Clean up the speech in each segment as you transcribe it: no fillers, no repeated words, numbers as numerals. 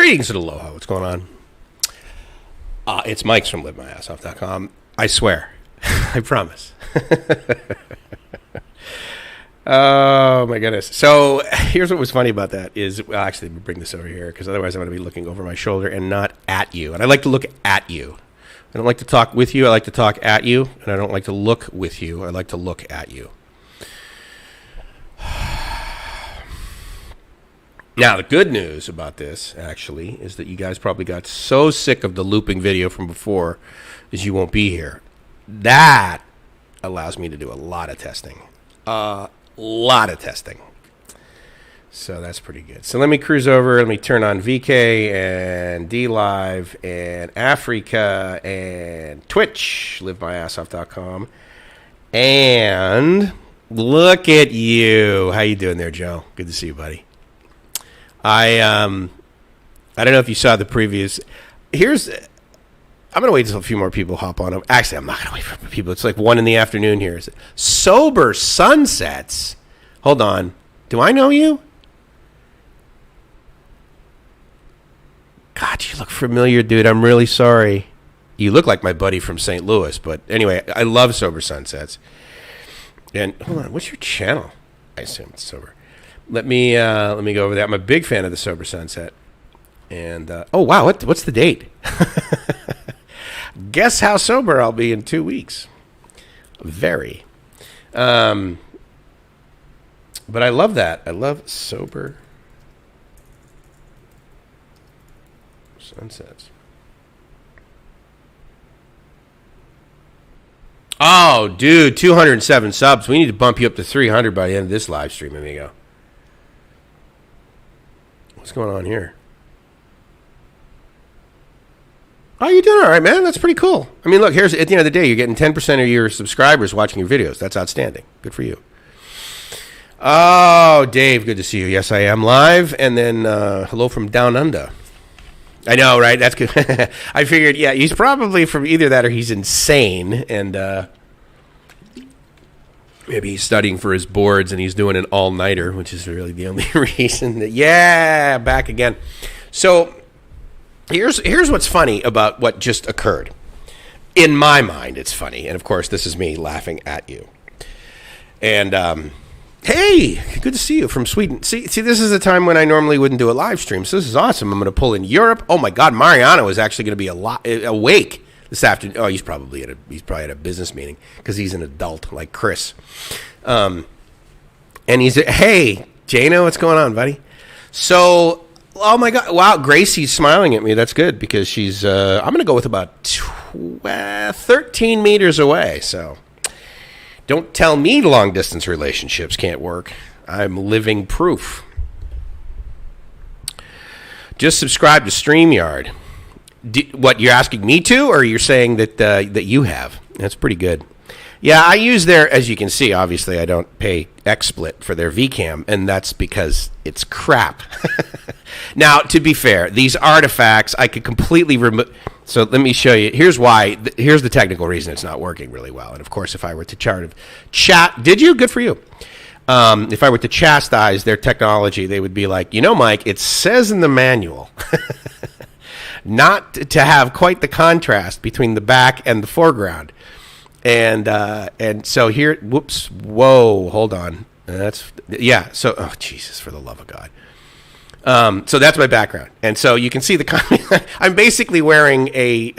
Greetings and aloha. What's going on? It's Mike's from LiveMyAssOff.com. I swear. I promise. Oh, my goodness. So here's what was funny about that is, well, actually, let me bring this over here because otherwise I'm going to be looking over my shoulder and not at you. And I like to look at you. I don't like to talk with you. I like to talk at you. And I don't like to look with you. I like to look at you. Now, the good news about this, actually, is that you guys probably got so sick of the looping video from before is you won't be here. That allows me to do a lot of testing. So that's pretty good. So let me cruise over. Let me turn on VK and DLive and Africa and Twitch, livemyassoff.com. And look at you. How you doing there, Joe? Good to see you, buddy. I don't know if you saw the previous. I'm going to wait until a few more people hop on. Actually, I'm not going to wait for people. It's like 1 p.m. here. Sober Sunsets. Hold on. Do I know you? God, you look familiar, dude. I'm really sorry. You look like my buddy from St. Louis. But anyway, I love Sober Sunsets. And hold on. What's your channel? I assume it's Sober. Let me go over that. I'm a big fan of the Sober Sunset. And, oh, wow, what's the date? Guess how sober I'll be in 2 weeks. Very. But I love that. I love Sober Sunsets. Oh, dude, 207 subs. We need to bump you up to 300 by the end of this live stream, amigo. What's going on here? Oh, you're doing all right, man. That's pretty cool. I mean, look, here's at the end of the day, you're getting 10% of your subscribers watching your videos. That's outstanding. Good for you. Oh, Dave, good to see you. Yes, I am live. And then hello from Down Under. I know, right? That's good. I figured, yeah, he's probably from either that or he's insane. And maybe he's studying for his boards and he's doing an all-nighter, which is really the only reason that, yeah, back again. So here's what's funny about what just occurred. In my mind, it's funny. And, of course, this is me laughing at you. And, hey, good to see you from Sweden. See, this is a time when I normally wouldn't do a live stream. So this is awesome. I'm going to pull in Europe. Oh, my God, Mariano is actually going to be awake this afternoon. Oh, he's probably at a business meeting because he's an adult like Chris. And he's hey, Jano, what's going on, buddy? So, oh my God, wow, Gracie's smiling at me. That's good because she's. I'm going to go with about 13 meters away. So, don't tell me long distance relationships can't work. I'm living proof. Just subscribe to StreamYard. What, you're asking me to, or you're saying that you have? That's pretty good. Yeah, I use their, as you can see, obviously I don't pay XSplit for their VCam, and that's because it's crap. Now, to be fair, these artifacts I could completely remove. So let me show you. Here's why. Here's the technical reason it's not working really well. And, of course, if I were to did you? Good for you. If I were to chastise their technology, they would be like, Mike, it says in the manual not to have quite the contrast between the back and the foreground. And so here, whoops, whoa, hold on. So, oh, Jesus, for the love of God. So that's my background. And so you can see I'm basically wearing a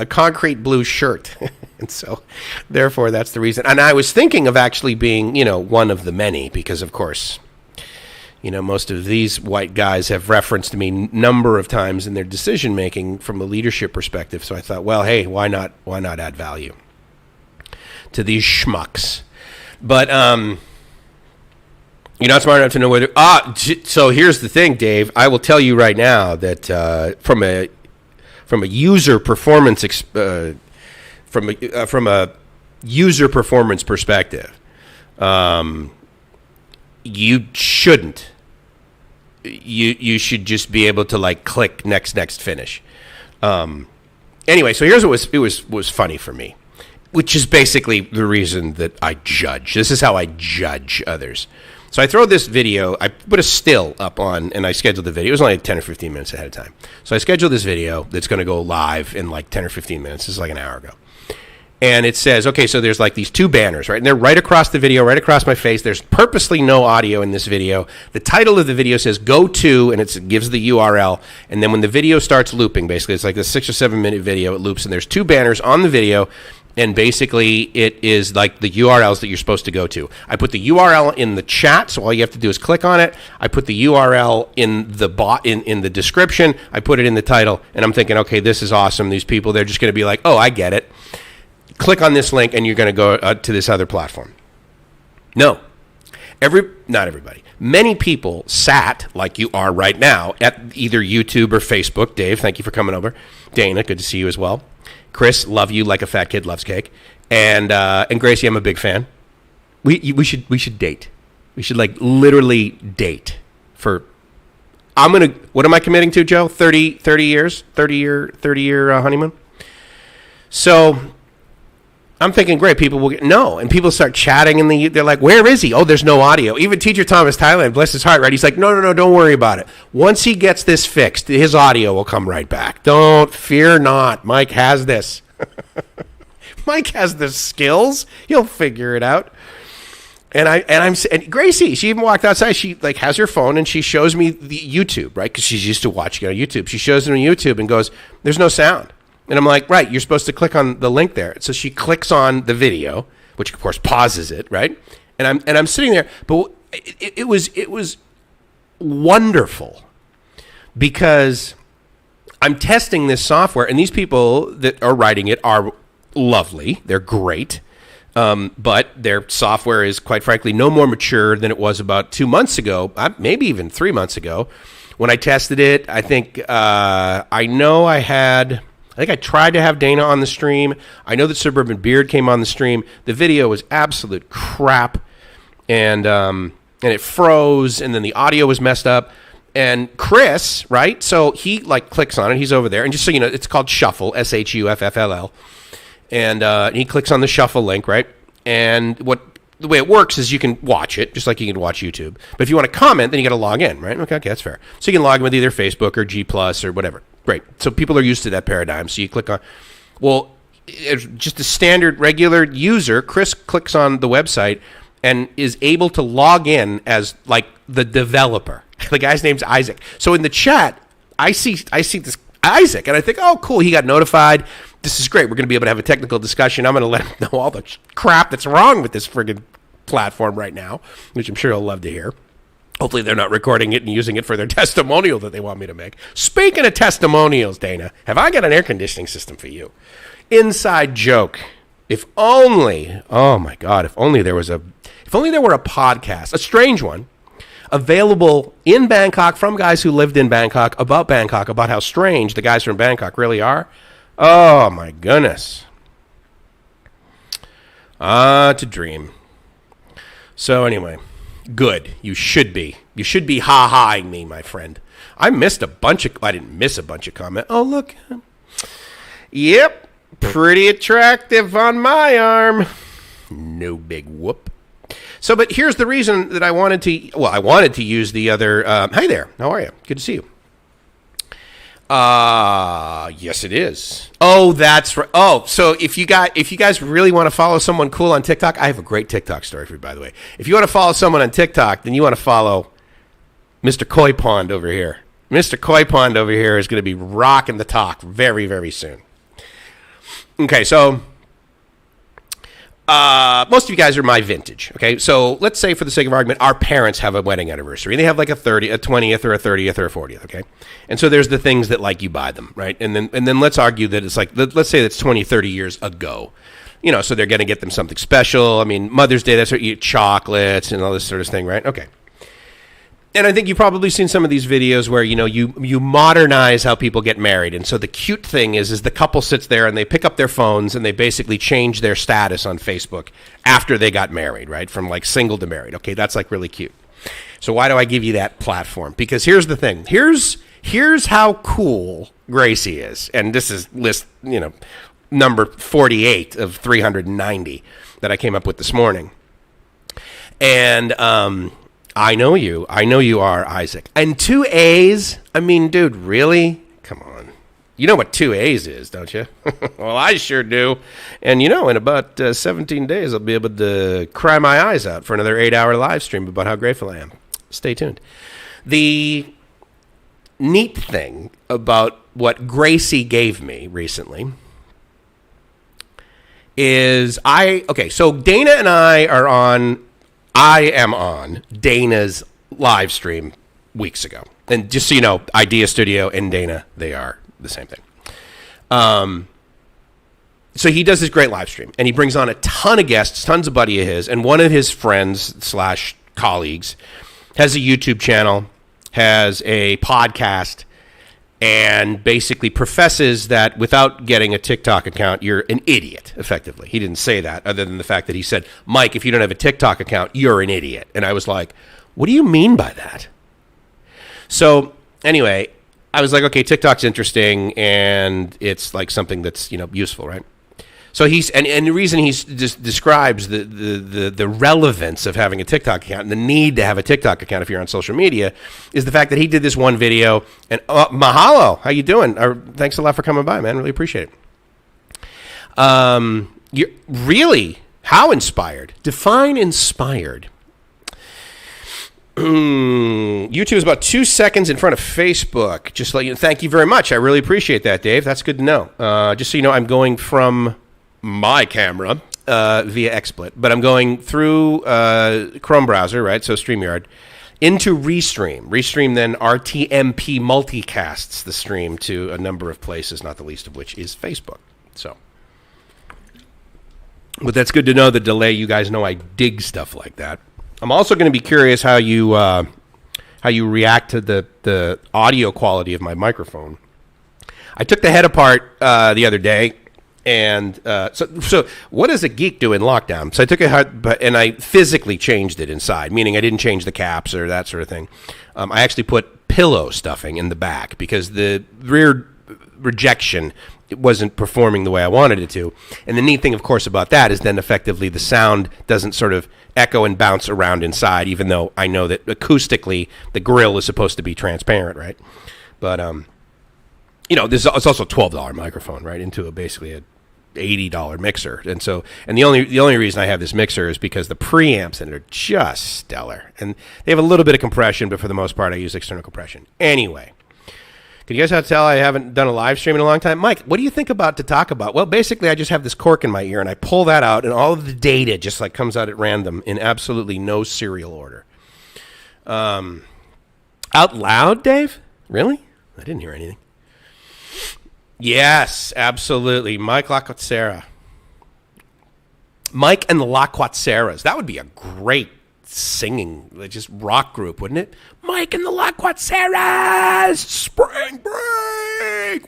concrete blue shirt. And so, therefore, that's the reason. And I was thinking of actually being, one of the many because, of course, most of these white guys have referenced me a number of times in their decision making from a leadership perspective. So I thought, well, hey, why not add value to these schmucks? But you're not smart enough to know whether. So here's the thing, Dave. I will tell you right now that from a user performance from a user performance perspective, you shouldn't. You should just be able to click next finish. Anyway, so here's what was funny for me, which is basically the reason that I judge. This is how I judge others. So I throw this video, I put a still up on, and I scheduled the video. It was only 10 or 15 minutes ahead of time. So I scheduled this video that's going to go live in like 10 or 15 minutes. This is like an hour ago. And it says, okay, so there's like these two banners, right? And they're right across the video, right across my face. There's purposely no audio in this video. The title of the video says go to, and it gives the URL. And then when the video starts looping, basically, it's like a 6 or 7 minute video, it loops. And there's two banners on the video. And basically, it is like the URLs that you're supposed to go to. I put the URL in the chat, so all you have to do is click on it. I put the URL in the in the description. I put it in the title, and I'm thinking, okay, this is awesome. These people, they're just going to be like, oh, I get it. Click on this link, and you're going to go to this other platform. No, not everybody. Many people sat like you are right now at either YouTube or Facebook. Dave, thank you for coming over. Dana, good to see you as well. Chris, love you like a fat kid loves cake, and Gracie, I'm a big fan. We should date. We should like literally date for. What am I committing to, Joe? 30 years, 30 year honeymoon. So I'm thinking, great, people will get no, and people start chatting, and they're like, where is he? Oh, there's no audio. Even Teacher Thomas Thailand, bless his heart, right? He's like, no, don't worry about it. Once he gets this fixed, his audio will come right back. Don't fear not. Mike has this. Mike has the skills. He'll figure it out. And Gracie, she even walked outside. She like has her phone and she shows me the YouTube, right? Because she's used to watching it on YouTube. She shows it on YouTube and goes, there's no sound. And I'm like, right, you're supposed to click on the link there. So she clicks on the video, which of course pauses it, right? And I'm sitting there, but it was wonderful because I'm testing this software, and these people that are writing it are lovely. They're great. But their software is, quite frankly, no more mature than it was about 2 months ago, maybe even 3 months ago. When I tested it, I think I tried to have Dana on the stream. I know that Suburban Beard came on the stream. The video was absolute crap, and it froze, and then the audio was messed up. And Chris, right? So he like clicks on it. He's over there, and just so you know, it's called Shuffle, SHUFFLL. And he clicks on the Shuffle link, right? And the way it works is you can watch it, just like you can watch YouTube. But if you want to comment, then you got to log in, right? Okay, that's fair. So you can log in with either Facebook or G Plus or whatever. Great. So people are used to that paradigm. So you click on, well, just a standard regular user, Chris clicks on the website and is able to log in as like the developer. The guy's name's Isaac. So in the chat, I see this Isaac, and I think, oh, cool, he got notified. This is great. We're going to be able to have a technical discussion. I'm going to let him know all the crap that's wrong with this friggin' platform right now, which I'm sure he'll love to hear. Hopefully they're not recording it and using it for their testimonial that they want me to make. Speaking of testimonials, Dana, have I got an air conditioning system for you? Inside joke. If only, oh my God, if only there were a podcast, a strange one, available in Bangkok from guys who lived in Bangkok, about how strange the guys from Bangkok really are. Oh, my goodness. To dream. So anyway, good. You should be. You should be ha-haing me, my friend. I didn't miss a bunch of comments. Oh, look. Yep. Pretty attractive on my arm. No big whoop. So, but here's the reason that I wanted to use the other, hi there, how are you? Good to see you. Yes it is. Oh, that's right. Oh, so if you guys really want to follow someone cool on TikTok, I have a great TikTok story for you, by the way. If you want to follow someone on TikTok, then you want to follow Mr. Koi Pond over here. Mr. Koi Pond over here is going to be rocking the talk very, very soon. Okay, so most of you guys are my vintage, okay? So let's say, for the sake of argument, our parents have a wedding anniversary. They have like a 20th or a 30th or a 40th, okay? And so there's the things that, like, you buy them, right? And then let's argue that it's like, let's say that's 20, 30 years ago. You know, so they're going to get them something special. I mean, Mother's Day, that's what you eat, chocolates and all this sort of thing, right? Okay. And I think you've probably seen some of these videos where, you know, you modernize how people get married. And so the cute thing is the couple sits there and they pick up their phones and they basically change their status on Facebook after they got married, right? From like single to married. Okay, that's like really cute. So why do I give you that platform? Because here's the thing. Here's how cool Gracie is. And this is list, you know, number 48 of 390 that I came up with this morning. And I know you. I know you are, Isaac. And 2 A's? I mean, dude, really? Come on. You know what 2 A's is, don't you? Well, I sure do. And, in about 17 days, I'll be able to cry my eyes out for another 8-hour live stream about how grateful I am. Stay tuned. The neat thing about what Gracie gave me recently is so Dana and I am on Dana's live stream weeks ago. And just so you know, Idea Studio and Dana, they are the same thing. So he does this great live stream, and he brings on a ton of guests, tons of buddy of his, and one of his friends / colleagues has a YouTube channel, has a podcast, and basically professes that without getting a TikTok account, you're an idiot, effectively. He didn't say that, other than the fact that he said, Mike, if you don't have a TikTok account, you're an idiot. And I was like, what do you mean by that? So anyway, I was like, okay, TikTok's interesting, and it's like something that's, useful, right? So and the reason he just describes the relevance of having a TikTok account and the need to have a TikTok account if you're on social media is the fact that he did this one video, and mahalo, how you doing? Thanks a lot for coming by, man. Really appreciate it. You're really, how inspired? Define inspired. YouTube is about 2 seconds in front of Facebook. Just let you know. Thank you very much. I really appreciate that, Dave. That's good to know. Just so you know, I'm going from my camera via XSplit, but I'm going through Chrome browser, right? So StreamYard into Restream. Restream then RTMP multicasts the stream to a number of places, not the least of which is Facebook. So, but that's good to know the delay. You guys know I dig stuff like that. I'm also going to be curious how you react to the audio quality of my microphone. I took the head apart the other day, and so what does a geek do in lockdown? So I took it and I physically changed it inside, meaning I didn't change the caps or that sort of thing. I actually put pillow stuffing in the back because the rear rejection wasn't performing the way I wanted it to. And the neat thing, of course, about that is then effectively the sound doesn't sort of echo and bounce around inside, even though I know that acoustically the grill is supposed to be transparent, right? But, it's also a $12 microphone, right, into basically a $80 mixer. And the only reason I have this mixer is because the preamps in it are just stellar. And they have a little bit of compression, but for the most part I use external compression. Anyway. Can you guys tell I haven't done a live stream in a long time? Mike, what do you think about to talk about? Well, basically, I just have this cork in my ear, and I pull that out, and all of the data just like comes out at random in absolutely no serial order. Out loud, Dave? Really? I didn't hear anything. Yes, absolutely. Mike LaQuatsera. Mike and the LaQuatseras. That would be a great singing, just rock group, wouldn't it? Mike and the LaQuatseras, spring break.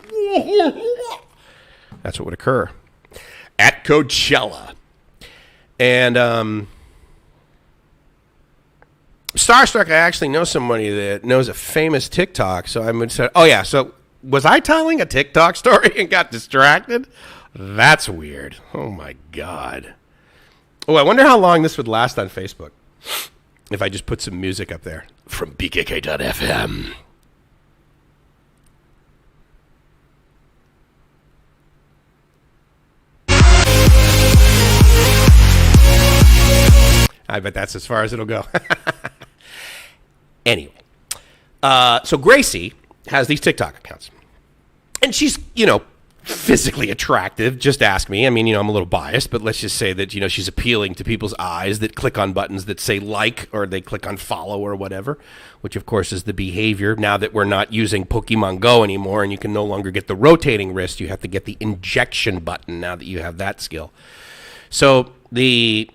That's what would occur at Coachella. And starstruck, I actually know somebody that knows a famous TikTok. So I'm going to say, oh yeah. So was I telling a TikTok story and got distracted? That's weird. Oh my God. Oh, I wonder how long this would last on Facebook if I just put some music up there from BKK.FM. I bet that's as far as it'll go. Anyway, so Gracie has these TikTok accounts. And she's, physically attractive. Just ask me. I mean, I'm a little biased, but let's just say that, she's appealing to people's eyes that click on buttons that say like, or they click on follow or whatever, which of course is the behavior now that we're not using Pokemon Go anymore and you can no longer get the rotating wrist. You have to get the injection button now that you have that skill. So the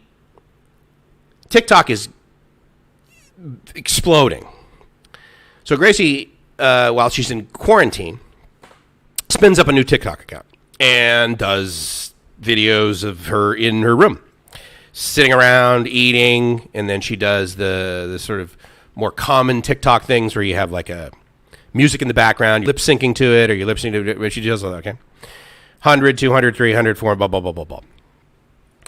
TikTok is exploding. So Gracie, while she's in quarantine, spins up a new TikTok account and does videos of her in her room, sitting around, eating, and then she does the sort of more common TikTok things where you have like a music in the background, you're lip-syncing to it, or you're lip-syncing to it, she does all that, okay? 100, 200, 300, 400, blah, blah, blah, blah, blah.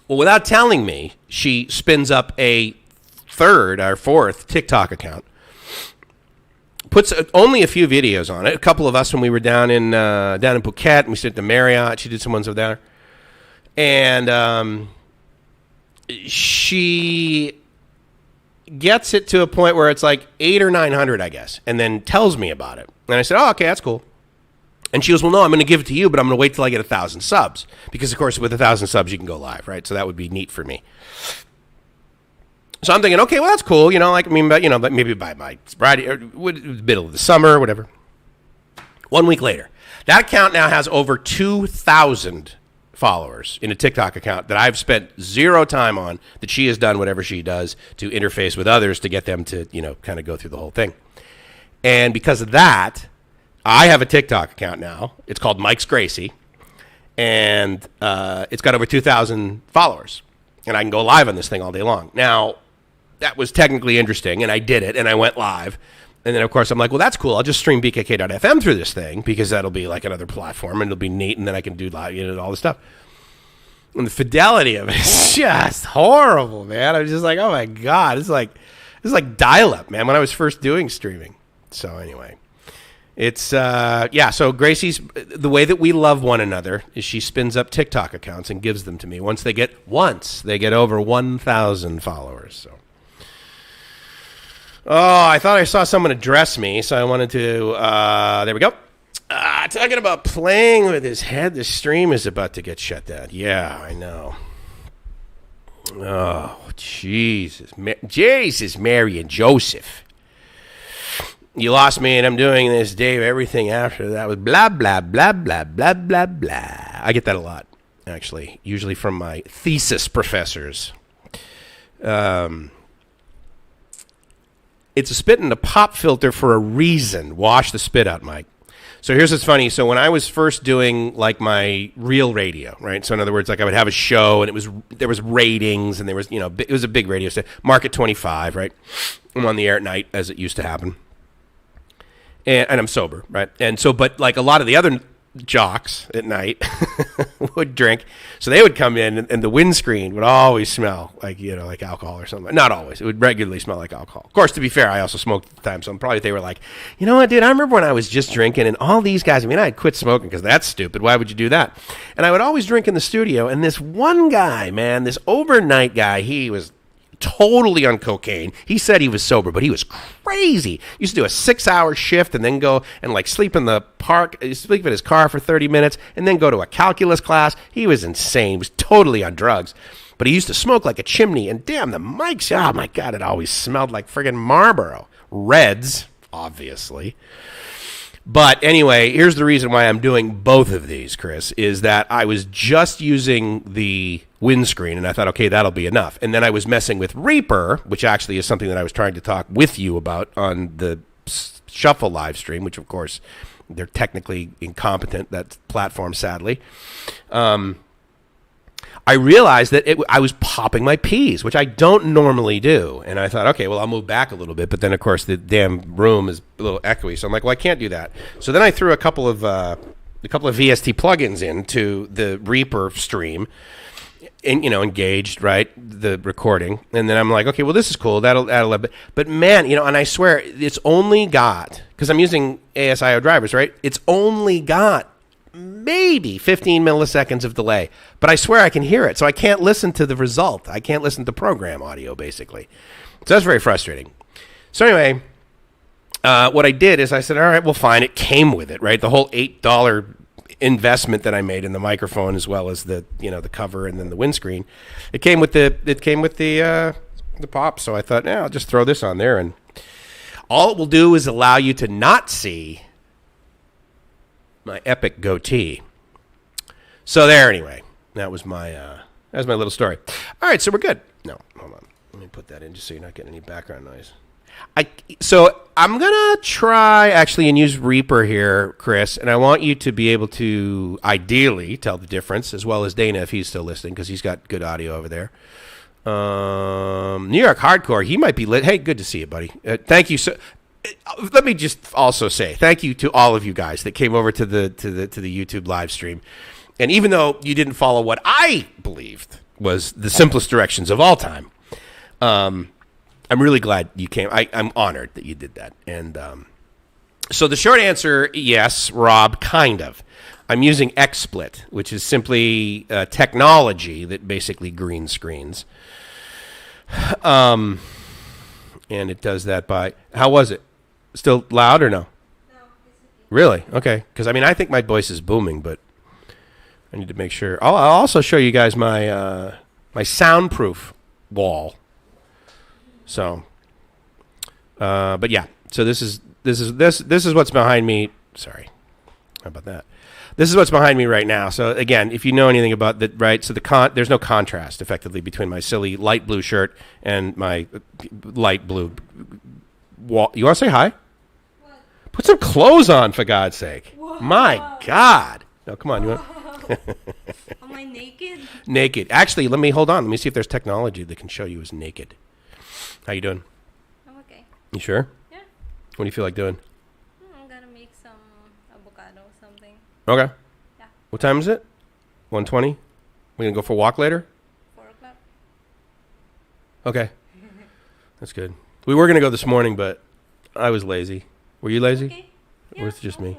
Well, without telling me, she spins up a third or fourth TikTok account. Puts only a few videos on it. A couple of us when we were down in Phuket, and we stayed at the Marriott. She did some ones over there, and she gets it to a point where it's like 800 or 900, I guess, and then tells me about it. And I said, "Oh, okay, that's cool." And she goes, "Well, no, I'm going to give it to you, but I'm going to wait till I get 1,000 subs because, of course, with 1,000 subs, you can go live, right? So that would be neat for me." So I'm thinking, okay, well, that's cool. But maybe by my Friday or middle of the summer or whatever. 1 week later, that account now has over 2,000 followers in a TikTok account that I've spent zero time on, that she has done whatever she does to interface with others to get them to, kind of go through the whole thing. And because of that, I have a TikTok account now. It's called Mike's Gracie. And it's got over 2,000 followers. And I can go live on this thing all day long. Now, that was technically interesting, and I did it, and I went live. And then, of course, I'm like, well, that's cool. I'll just stream BKK.FM through this thing because that'll be like another platform, and it'll be neat, and then I can do live, all this stuff. And the fidelity of it is just horrible, man. I'm just like, oh, my God. It's like dial-up, man, when I was first doing streaming. So anyway, it's, so Gracie's, the way that we love one another is she spins up TikTok accounts and gives them to me once they get over 1,000 followers, so. Oh, I thought I saw someone address me, so I wanted to, there we go. Talking about playing with his head, the stream is about to get shut down. Yeah, I know. Oh, Jesus. Jesus, Mary and Joseph. You lost me, and I'm doing this, Dave. Everything after that was blah, blah, blah, blah, blah, blah, blah. I get that a lot, actually, usually from my thesis professors. It's a spit in a pop filter for a reason. Wash the spit out, Mike. So here's what's funny. So when I was first doing like my real radio, right? So in other words, like I would have a show and there was ratings and there was, it was a big radio station. Market 25, right? I'm on the air at night as it used to happen. And I'm sober, right? And so, but like a lot of the other jocks at night would drink. So they would come in and the windscreen would always smell like, like alcohol or something. Not always. It would regularly smell like alcohol. Of course, to be fair, I also smoked at the time. So probably they were like, you know what, dude, I remember when I was just drinking and all these guys, I had quit smoking because that's stupid. Why would you do that? And I would always drink in the studio. And this one guy, man, this overnight guy, he was totally on cocaine. He said he was sober, but he was crazy. He used to do a 6-hour shift and then go and like sleep in the park, sleep in his car for 30 minutes and then go to a calculus class. He was insane. He was totally on drugs. But he used to smoke like a chimney, and damn, the mics, oh my God, it always smelled like friggin' Marlboro. Reds, obviously. But anyway, here's the reason why I'm doing both of these, Chris, is that I was just using the windscreen, and I thought, okay, that'll be enough. And then I was messing with Reaper, which actually is something that I was trying to talk with you about on the Shuffle live stream, which, of course, they're technically incompetent, that platform, sadly. I realized that I was popping my P's, which I don't normally do. And I thought, okay, well, I'll move back a little bit. But then, of course, the damn room is a little echoey. So I'm like, well, I can't do that. So then I threw a couple of VST plugins into the Reaper stream and, engaged, right, the recording. And then I'm like, okay, well, this is cool. That'll add a little bit. But, man, and I swear, it's only got, because I'm using ASIO drivers, right? It's only got maybe 15 milliseconds of delay, but I swear I can hear it, so I can't listen to the result. I can't listen to program audio, basically. So that's very frustrating. So anyway, what I did is I said, all right, well, fine. It came with it, right? The whole $8 investment that I made in the microphone, as well as the the cover and then the windscreen. It came with the pop. So I thought, I'll just throw this on there, and all it will do is allow you to not see my epic goatee. So there, anyway, that was my little story. All right, so we're good. No, hold on. Let me put that in just so you're not getting any background noise. So I'm gonna try actually and use Reaper here, Chris, and I want you to be able to ideally tell the difference, as well as Dana if he's still listening, because he's got good audio over there. New York Hardcore, he might be lit. Hey, good to see you, buddy. Thank you so. Let me just also say thank you to all of you guys that came over to the YouTube live stream. And even though you didn't follow what I believed was the simplest directions of all time, I'm really glad you came. I'm honored that you did that. And so the short answer, yes, Rob, kind of. I'm using XSplit, which is simply technology that basically green screens. And it does that by, how was it? Still loud or no? No, it's okay. Really? Okay. Because, I mean, I think my voice is booming, but I need to make sure. I'll also show you guys my my soundproof wall. So, but yeah. So this is what's behind me. Sorry, how about that? This is what's behind me right now. So again, if you know anything about that, right? So there's no contrast effectively between my silly light blue shirt and my light blue wall. You want to say hi? What? Put some clothes on, for God's sake. Whoa. My God. No, come on. You want? Am I naked? Naked. Actually, hold on. Let me see if there's technology that can show you as naked. How you doing? I'm okay. You sure? Yeah. What do you feel like doing? I'm gonna make some avocado or something. Okay. Yeah. What time is it? 1:20? We gonna go for a walk later? 4 o'clock. Okay. That's good. We were gonna go this morning, but I was lazy. Were you lazy? Okay. Or was it just me?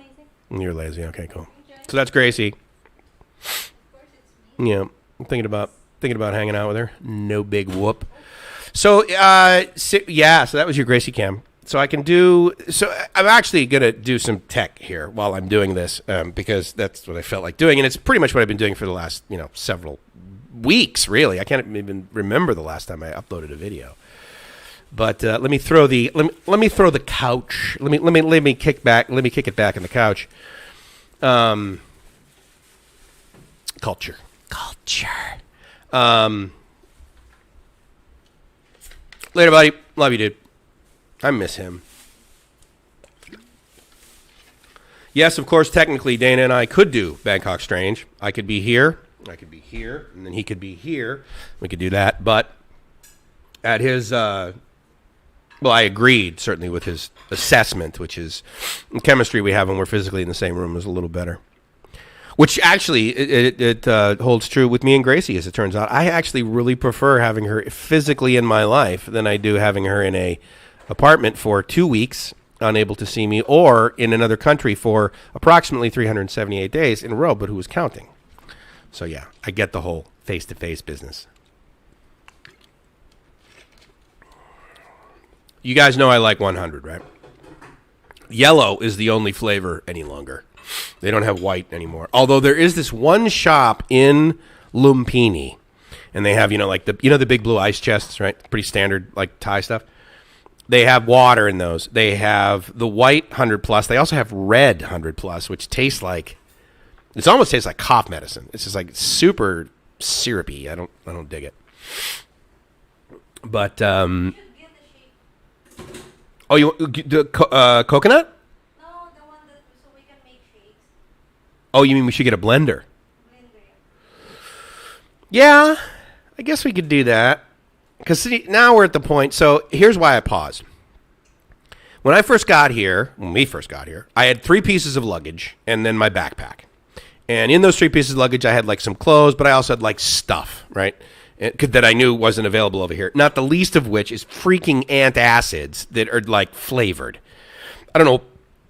Lazy. You're lazy. Okay, cool. So that's Gracie. Of course it's me. Yeah, I'm thinking about hanging out with her. No big whoop. So yeah, so that was your Gracie cam. So I can do. So I'm actually gonna do some tech here while I'm doing this because that's what I felt like doing, and it's pretty much what I've been doing for the last several weeks. Really, I can't even remember the last time I uploaded a video. But let me throw the couch. Let me kick it back in the couch. Culture. Later, buddy. Love you, dude. I miss him. Yes, of course, technically, Dana and I could do Bangkok Strange. I could be here, and then he could be here. We could do that, but at his, I agreed, certainly, with his assessment, which is in chemistry we have when we're physically in the same room is a little better. Which actually, it holds true with me and Gracie, as it turns out. I actually really prefer having her physically in my life than I do having her in a apartment for 2 weeks, unable to see me, or in another country for approximately 378 days in a row, but who was counting. So yeah, I get the whole face-to-face business. You guys know I like 100, right? Yellow is the only flavor any longer. They don't have white anymore. Although there is this one shop in Lumpini, and they have, the big blue ice chests, right? Pretty standard, like Thai stuff. They have water in those. They have the white 100 plus. They also have red 100 plus, which almost tastes like cough medicine. It's just like super syrupy. I don't dig it. But oh, you the coconut? Oh, you mean we should get a blender? Yeah, I guess we could do that. Because now we're at the point. So here's why I paused. When we first got here, I had 3 pieces of luggage and then my backpack. And in those 3 pieces of luggage, I had like some clothes, but I also had like stuff, right? That I knew wasn't available over here. Not the least of which is freaking antacids that are like flavored. I don't know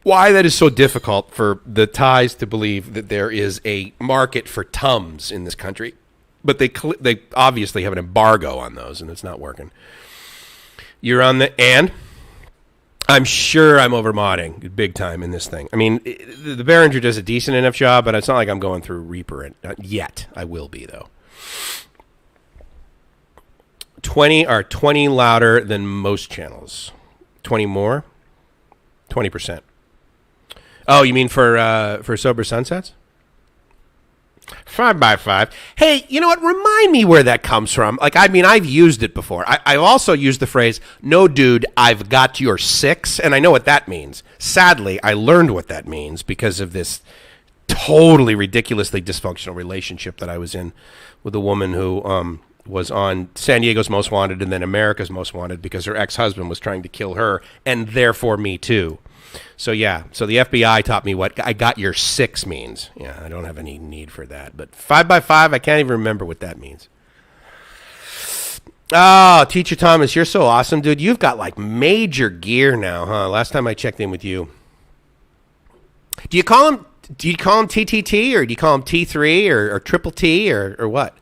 why that is so difficult for the Thais to believe that there is a market for Tums in this country. But they obviously have an embargo on those, and it's not working. You're on and I'm sure I'm over-modding big time in this thing. I mean, the Behringer does a decent enough job, but it's not like I'm going through Reaper yet. I will be, though. 20 louder than most channels. 20 more? 20%. Oh, you mean for Sober Sunsets? 5x5. Hey, you know what? Remind me where that comes from. Like, I mean, I've used it before. I also used the phrase, no, dude, I've got your 6, and I know what that means. Sadly, I learned what that means because of this totally ridiculously dysfunctional relationship that I was in with a woman who was on San Diego's Most Wanted and then America's Most Wanted because her ex-husband was trying to kill her, and therefore me too. So yeah, so the FBI taught me what I got your 6 means. Yeah, I don't have any need for that. But 5x5, I can't even remember what that means. Oh, Teacher Thomas, you're so awesome, dude. You've got like major gear now, huh? Last time I checked in with you. Do you call him TTT or do you call him T3 or Triple T or what?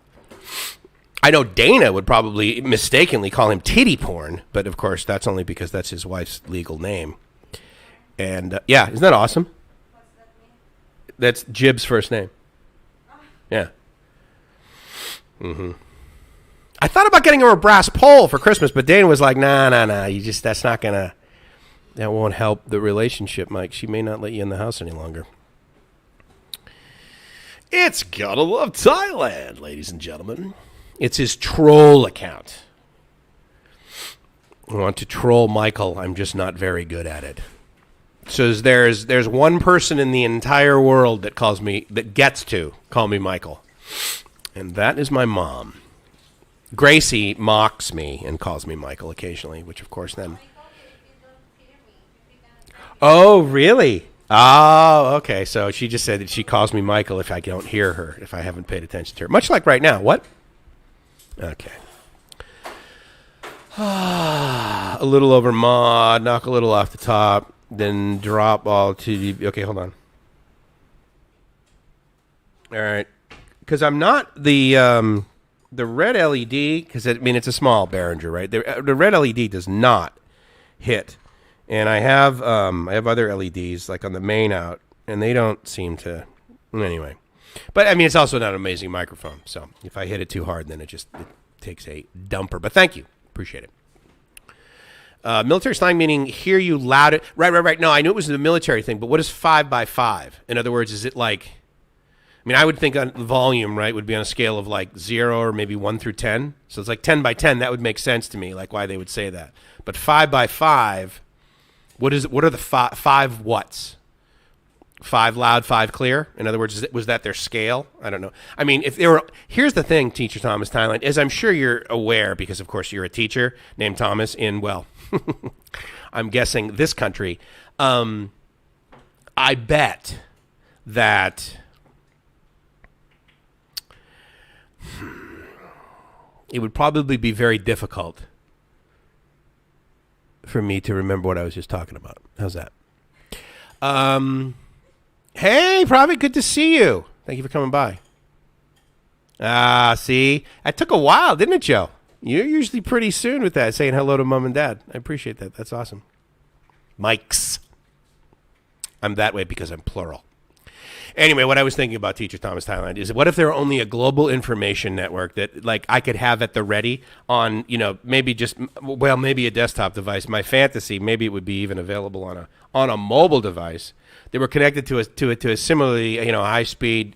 I know Dana would probably mistakenly call him titty porn, but of course that's only because that's his wife's legal name. And yeah, isn't that awesome? What's that mean? That's Jib's first name. Yeah. I thought about getting her a brass pole for Christmas, but Dana was like, nah. That won't help the relationship, Mike. She may not let you in the house any longer. It's Gotta Love Thailand, ladies and gentlemen. It's his troll account. I want to troll Michael. I'm just not very good at it. So there's one person in the entire world that gets to call me Michael. And that is my mom. Gracie mocks me and calls me Michael occasionally, which of course then... Oh, really? Oh, okay. So she just said that she calls me Michael if I don't hear her, if I haven't paid attention to her. Much like right now. What? Okay. A little over mod, knock a little off the top, then drop all to the... Okay, hold on. All right. Because I'm not the red LED, because it's a small Behringer, right? The red LED does not hit. And I have other LEDs like on the main out, and they don't seem to. Anyway, but it's also not an amazing microphone. So if I hit it too hard, then it takes a dumper. But thank you, appreciate it. Military slang meaning hear you loud. Right. No, I knew it was the military thing, but what is 5x5? In other words, is it like? I would think on volume, right, would be on a scale of like 0 or maybe 1 through 10. So it's like 10 by 10. That would make sense to me, like why they would say that. But 5x5. What are the five what's? 5 loud, 5 clear? In other words, was that their scale? I don't know. Here's the thing, Teacher Thomas Thailand, as I'm sure you're aware, because of course you're a teacher named Thomas in, well, I'm guessing this country. I bet that it would probably be very difficult for me to remember what I was just talking about. How's that? Hey, Prophet, good to see you. Thank you for coming by. See? That took a while, didn't it, Joe? You're usually pretty soon with that, saying hello to Mom and Dad. I appreciate that. That's awesome. Mikes. I'm that way because I'm plural. Anyway, what I was thinking about Teacher Thomas Thailand is what if there were only a global information network that like I could have at the ready on, maybe maybe a desktop device. My fantasy, maybe it would be even available on a mobile device. They were connected to a similarly, high speed,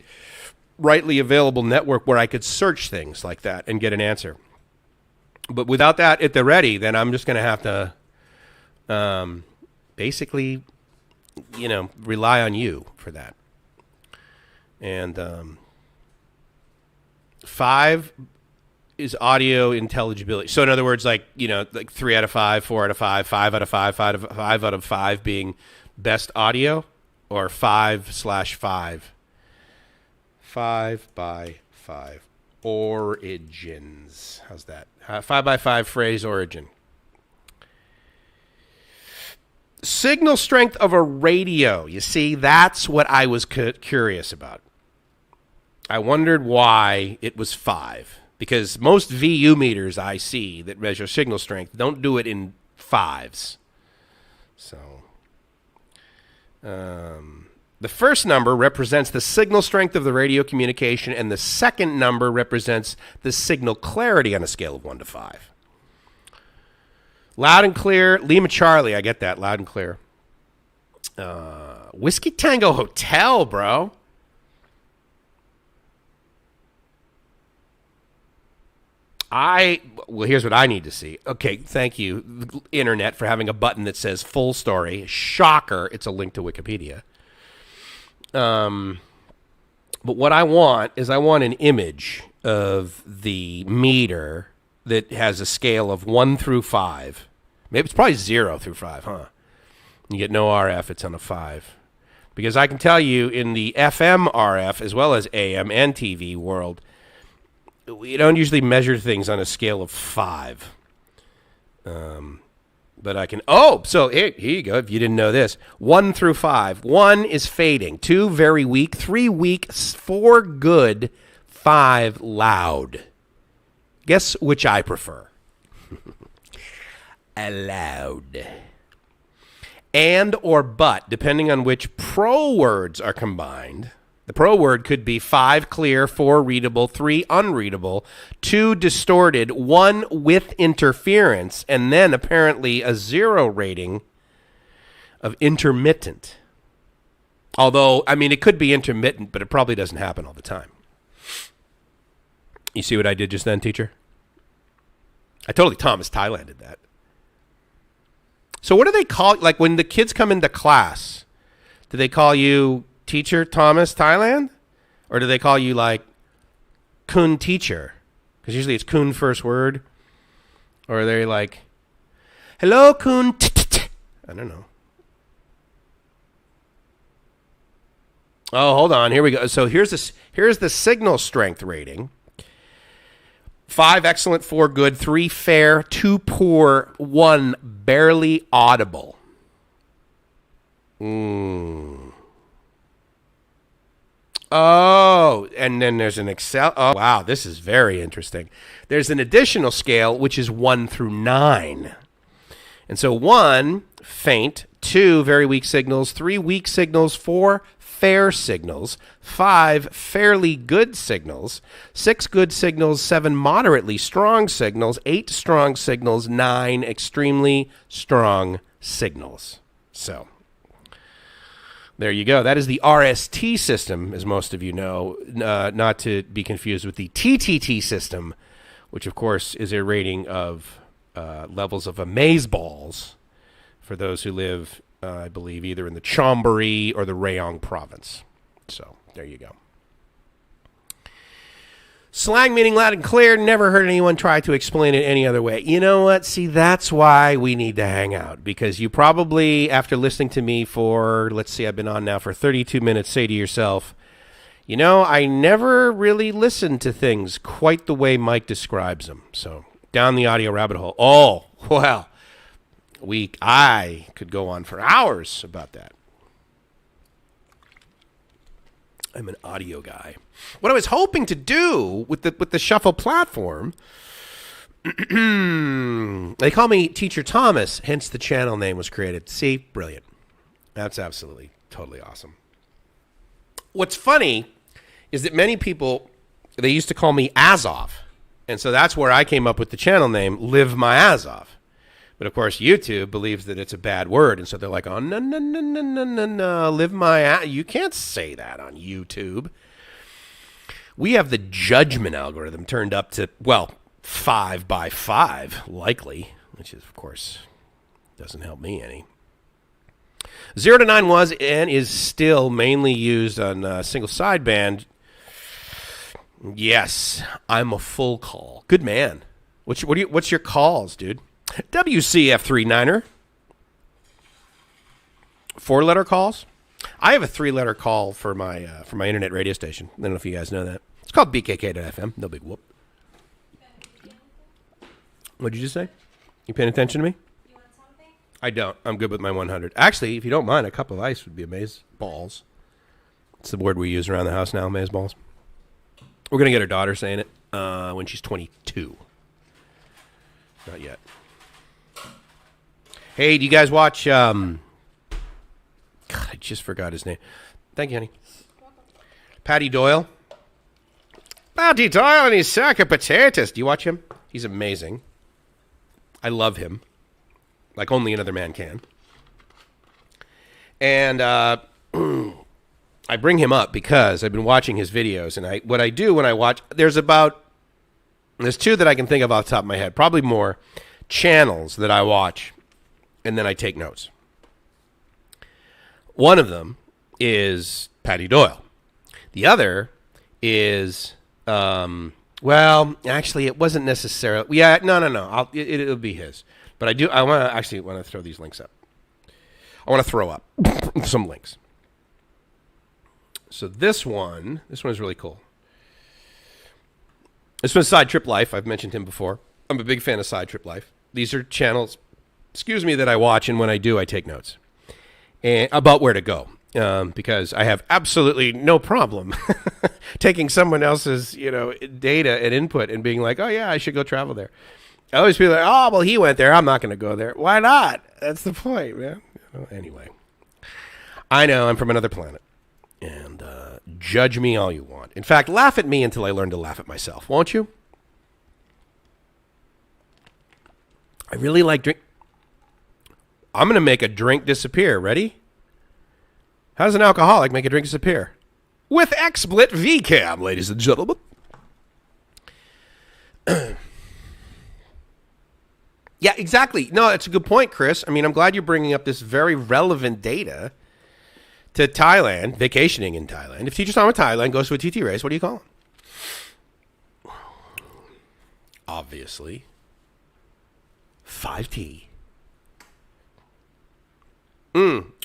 rightly available network where I could search things like that and get an answer. But without that at the ready, then I'm just going to have to basically, rely on you for that. And 5 is audio intelligibility. So in other words, like 3 out of 5, 4 out of 5, 5 out of 5, 5 out of 5 being best audio, or 5/5. 5x5 origins. How's that? 5x5 phrase origin. Signal strength of a radio. You see, that's what I was curious about. I wondered why it was 5. Because most VU meters I see that measure signal strength don't do it in 5s. So, the first number represents the signal strength of the radio communication, and the second number represents the signal clarity on a scale of 1 to 5. Loud and clear, Lima Charlie, I get that, loud and clear. Whiskey Tango Hotel, bro. Well, here's what I need to see. Okay, thank you, Internet, for having a button that says full story. Shocker, it's a link to Wikipedia. But what I want is an image of the meter that has a scale of 1 through 5. Maybe it's probably 0 through 5, huh? You get no RF, it's on a 5. Because I can tell you in the FM RF, as well as AM and TV world, we don't usually measure things on a scale of 5. But I can. Oh, so here you go. If you didn't know this, 1 through 5. 1 is fading. 2 very weak. 3 weak. 4 good. 5 loud. Guess which I prefer. Loud. And or but, depending on which pro words are combined. The pro word could be 5 clear, 4 readable, 3 unreadable, 2 distorted, 1 with interference, and then apparently a 0 rating of intermittent. Although, I mean, it could be intermittent, but it probably doesn't happen all the time. You see what I did just then, teacher? I totally Thomas Thailand did that. So what do they call, like when the kids come into class, do they call you Teacher Thomas Thailand? Or do they call you like Kun teacher? Because usually it's Kun first word. Or are they like, hello Kun. I don't know. Oh, hold on. Here we go. So here's the signal strength rating. 5 excellent, 4 good, 3 fair, 2 poor, 1 barely audible. Oh, and then there's an Excel. Oh, wow, this is very interesting. There's an additional scale, which is 1 through 9. And so 1, faint, 2, very weak signals, 3 weak signals, 4, fair signals, 5, fairly good signals, 6 good signals, 7, moderately strong signals, 8, strong signals, 9, extremely strong signals. So there you go. That is the RST system, as most of you know, not to be confused with the TTT system, which, of course, is a rating of levels of amazeballs for those who live, I believe, either in the Chonburi or the Rayong province. So there you go. Slang meaning loud and clear. Never heard anyone try to explain it any other way. You know what? See, that's why we need to hang out. Because you probably, after listening to me for, let's see, I've been on now for 32 minutes, say to yourself, you know, I never really listened to things quite the way Mike describes them. So down the audio rabbit hole. Oh, well, I could go on for hours about that. I'm an audio guy. What I was hoping to do with the Shuffle platform, they call me Teacher Thomas, hence the channel name was created. See, brilliant. That's absolutely, totally awesome. What's funny is that many people, they used to call me Azov. And so that's where I came up with the channel name, Live My Azov. But of course, YouTube believes that it's a bad word, and so they're like, "Oh no, no, no, no, no, no, no! Live my you can't say that on YouTube." We have the judgment algorithm turned up to 5 by 5 likely, which is of course doesn't help me any. 0 to 9 was and is still mainly used on single sideband. Yes, I'm a full call. Good man. What's your calls, dude? WCF39er. 4-letter calls. I have a 3-letter call for my internet radio station. I don't know if you guys know that. It's called BKK.FM. No big whoop. What'd you just say? You paying attention to me? You want something? I don't. I'm good with my 100. Actually, if you don't mind, a cup of ice would be amaze balls. It's the word we use around the house now, amaze balls. We're going to get our daughter saying it when she's 22. Not yet. Hey, do you guys watch, God, I just forgot his name. Thank you, honey. Patty Doyle. Patty Doyle and his sack of potatoes. Do you watch him? He's amazing. I love him. Like only another man can. And I bring him up because I've been watching his videos. And what I do when I watch, there's 2 that I can think of off the top of my head. Probably more channels that I watch. And then I take notes. One of them is Patty Doyle. The other is, actually, it wasn't necessarily. Yeah, no. It'll be his. But I want to throw these links up. I want to throw up some links. So this one is really cool. This one's Side Trip Life. I've mentioned him before. I'm a big fan of Side Trip Life. These are channels, that I watch, and when I do, I take notes and about where to go. Because I have absolutely no problem taking someone else's, data and input and being like, oh yeah, I should go travel there. I always feel like, oh, well, he went there. I'm not going to go there. Why not? That's the point, man. Anyway, I know I'm from another planet, and judge me all you want. In fact, laugh at me until I learn to laugh at myself, won't you? I really like drink. I'm going to make a drink disappear. Ready? How does an alcoholic make a drink disappear? With XSplit VCAM, ladies and gentlemen. Yeah, exactly. No, that's a good point, Chris. I mean, I'm glad you're bringing up this very relevant data to Thailand, vacationing in Thailand. If teacher's on with Thailand, goes to a TT race, what do you call him? Obviously, 5T.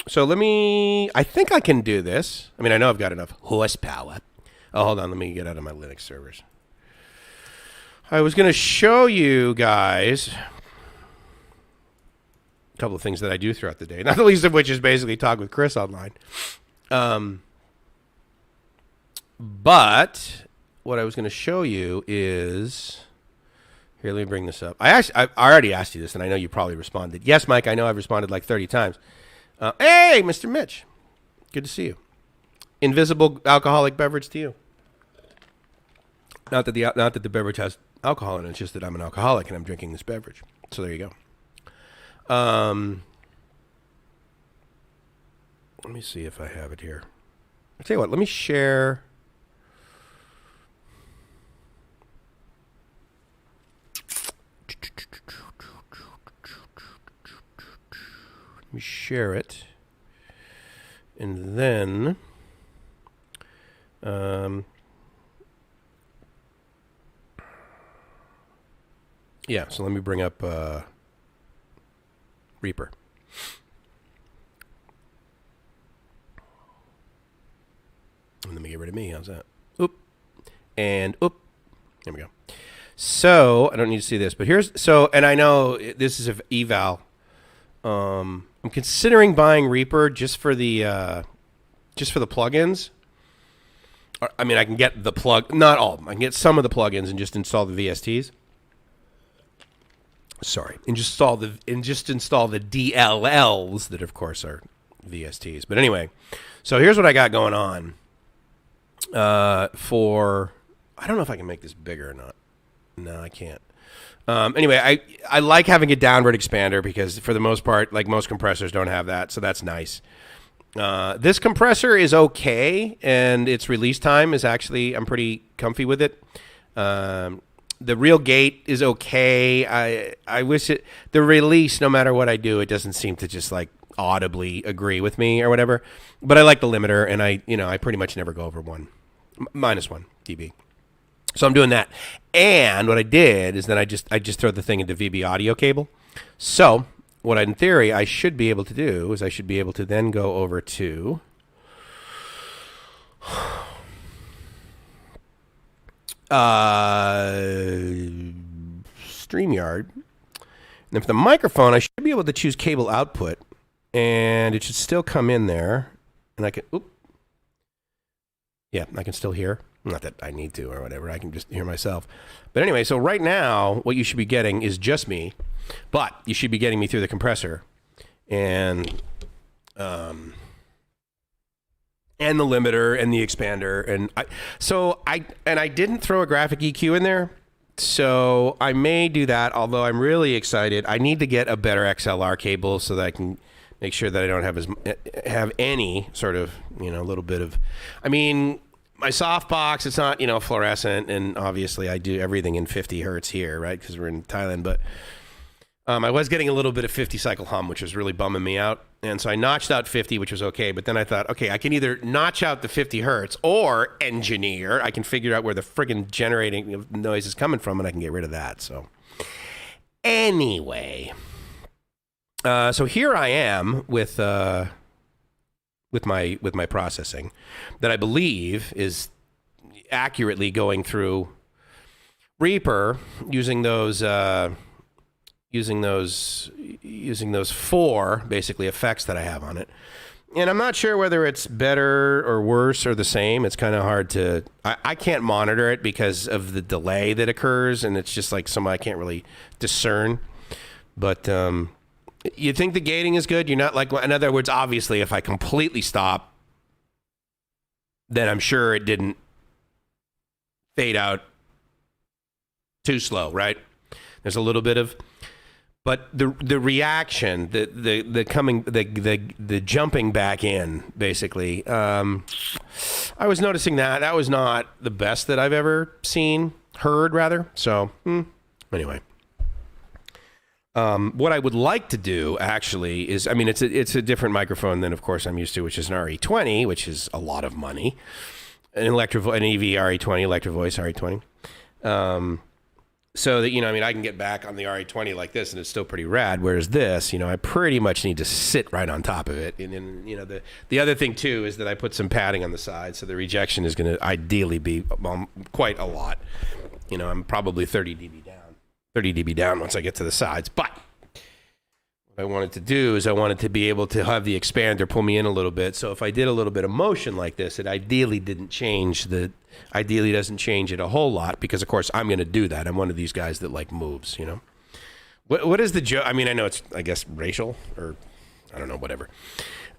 So I think I can do this. I mean, I know I've got enough horsepower. Oh, hold on. Let me get out of my Linux servers. I was going to show you guys a couple of things that I do throughout the day. Not the least of which is basically talk with Chris online. But what I was going to show you is... Here, let me bring this up. I already asked you this, and I know you probably responded. Yes, Mike, I know I've responded like 30 times. Hey, Mr. Mitch. Good to see you. Invisible alcoholic beverage to you. Not that the beverage has alcohol in it. It's just that I'm an alcoholic and I'm drinking this beverage. So there you go. Let me see if I have it here. I'll tell you what. Let me share. Let me share it. And then... yeah, so let me bring up Reaper. And let me get rid of me. How's that? Oop. And oop. There we go. So, I don't need to see this, but and I know this is an eval. I'm considering buying Reaper just for the plugins. I mean, I can get the not all of them. I can get some of the plugins and just install the VSTs. Sorry, and just install the DLLs that, of course, are VSTs. But anyway, so here's what I got going on. I don't know if I can make this bigger or not. No, I can't. Anyway, I like having a downward expander because for the most part, like most compressors don't have that, so that's nice. This compressor is okay, and its release time is actually, I'm pretty comfy with it. The real gate is okay. I wish the release, no matter what I do, it doesn't seem to just like audibly agree with me or whatever. But I like the limiter, and I pretty much never go over minus 1 dB. So I'm doing that. And what I did is then I just throw the thing into VB audio cable. So what in theory I should be able to do is I should be able to then go over to StreamYard. And if the microphone, I should be able to choose cable output, and it should still come in there. And I can, yeah, I can still hear. Not that I need to or whatever. I can just hear myself. But anyway, so right now, what you should be getting is just me, but you should be getting me through the compressor and the limiter and the expander. And I didn't throw a graphic EQ in there, so I may do that. Although I'm really excited. I need to get a better XLR cable so that I can make sure that I don't have any sort of little bit of. I mean, my softbox, it's not fluorescent, and obviously I do everything in 50 hertz here, right? Because we're in Thailand, but I was getting a little bit of 50 cycle hum, which was really bumming me out. And so I notched out 50, which was okay. But then I thought, okay, I can either notch out the 50 hertz or engineer. I can figure out where the friggin' generating noise is coming from, and I can get rid of that. So anyway, so here I am with my processing that I believe is accurately going through Reaper using those four basically effects that I have on it. And I'm not sure whether it's better or worse or the same. It's kind of hard to... I can't monitor it because of the delay that occurs, and it's just like something I can't really discern. But you think the gating is good? You're not like... In other words, obviously, if I completely stop, then I'm sure it didn't fade out too slow, right? There's a little bit of... But the reaction, the jumping back in, basically, I was noticing that was not the best that I've ever heard rather. So anyway, what I would like to do actually is, I mean, it's a different microphone than, of course, I'm used to, which is an RE20, which is a lot of money, an EV RE20, Electro Voice RE20. So that, I can get back on the RE20 like this and it's still pretty rad. Whereas this, I pretty much need to sit right on top of it. And then, the other thing too is that I put some padding on the side. So the rejection is going to ideally be quite a lot. I'm probably 30 dB down once I get to the sides. But what I wanted to do is I wanted to be able to have the expander pull me in a little bit. So if I did a little bit of motion like this, it ideally doesn't change it a whole lot, because of course I'm going to do that. I'm one of these guys that like moves, What is the joke? I mean, I know it's, I guess, racial or I don't know, whatever,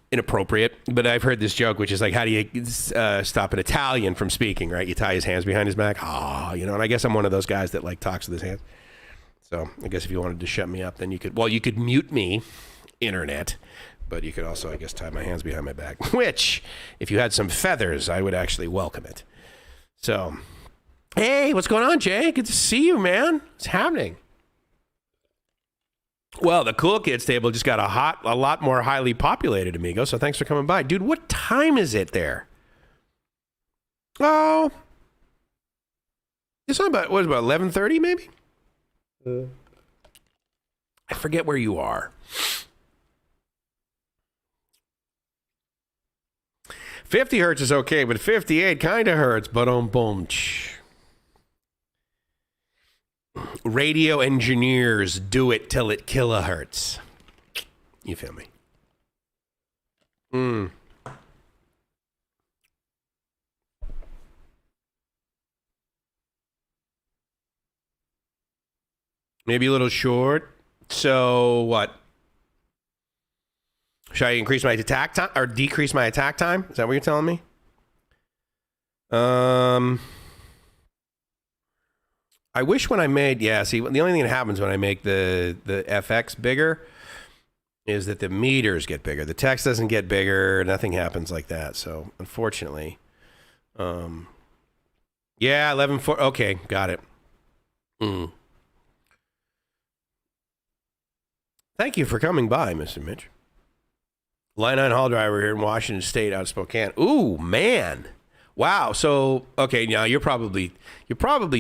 inappropriate, but I've heard this joke, which is like, how do you stop an Italian from speaking, right? You tie his hands behind his back. And I guess I'm one of those guys that like talks with his hands. So I guess if you wanted to shut me up, then you could mute me, internet, but you could also, I guess, tie my hands behind my back, which, if you had some feathers, I would actually welcome it. So, hey, what's going on, Jay? Good to see you, man. What's happening? Well, the Cool Kids table just got a lot more highly populated, amigo, so thanks for coming by. Dude, what time is it there? Oh, it's not about, what is it, about 11:30 maybe? I forget where you are. 50 hertz is okay, but 58 kind of hurts. Boom. Radio engineers do it till it kilohertz. You feel me? Maybe a little short. So what? Should I increase my attack time or decrease my attack time? Is that what you're telling me? I wish when I made, see, the only thing that happens when I make the FX bigger is that the meters get bigger. The text doesn't get bigger. Nothing happens like that. So unfortunately, 11.4. Okay, got it. Thank you for coming by, Mr. Mitch. Line 9 haul driver here in Washington State out of Spokane. Ooh, man. Wow. So, okay, now you're probably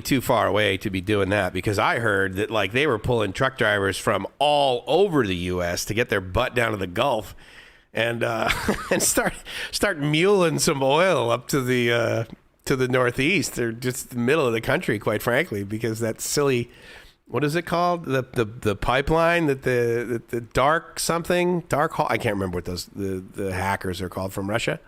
too far away to be doing that, because I heard that like they were pulling truck drivers from all over the US to get their butt down to the Gulf and and start muling some oil up to the Northeast. They're just the middle of the country, quite frankly, because that silly, what is it called? The pipeline that the dark haul. I can't remember what those the hackers are called from Russia.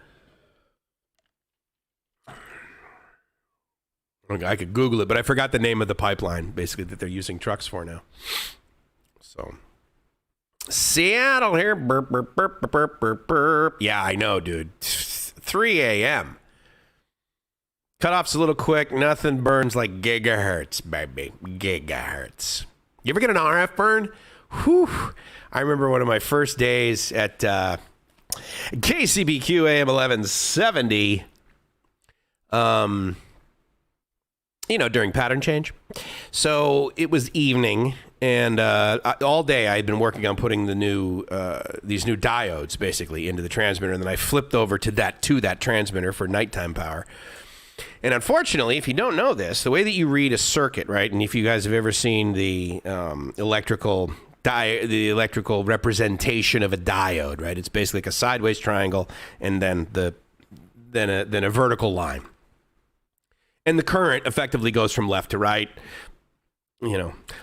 I could Google it, but I forgot the name of the pipeline, basically, that they're using trucks for now. So, Seattle here. Burp, burp, burp, burp, burp, burp, burp. Yeah, I know, dude. 3 a.m. Cutoff's a little quick. Nothing burns like gigahertz, baby. Gigahertz. You ever get an RF burn? Whew. I remember one of my first days at KCBQ AM 1170. During pattern change. So it was evening, and all day I had been working on putting these new diodes basically into the transmitter, and then I flipped over to that transmitter for nighttime power. And unfortunately, if you don't know this, the way that you read a circuit, right? And if you guys have ever seen the electrical representation of a diode, right? It's basically like a sideways triangle and then a vertical line. And the current effectively goes from left to right.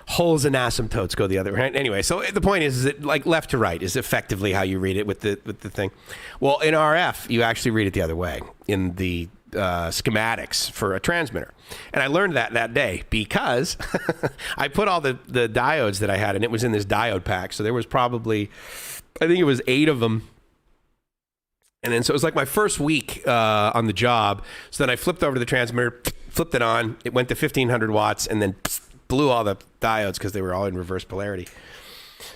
Holes and asymptotes go the other way. Anyway, so the point is that like left to right is effectively how you read it with the thing. Well, in RF, you actually read it the other way in the schematics for a transmitter. And I learned that day because I put all the diodes that I had, and it was in this diode pack. So there was probably, I think it was 8 of them. And then so it was like my first week on the job. So then I flipped over to the transmitter, flipped it on. It went to 1500 watts, and then blew all the diodes because they were all in reverse polarity.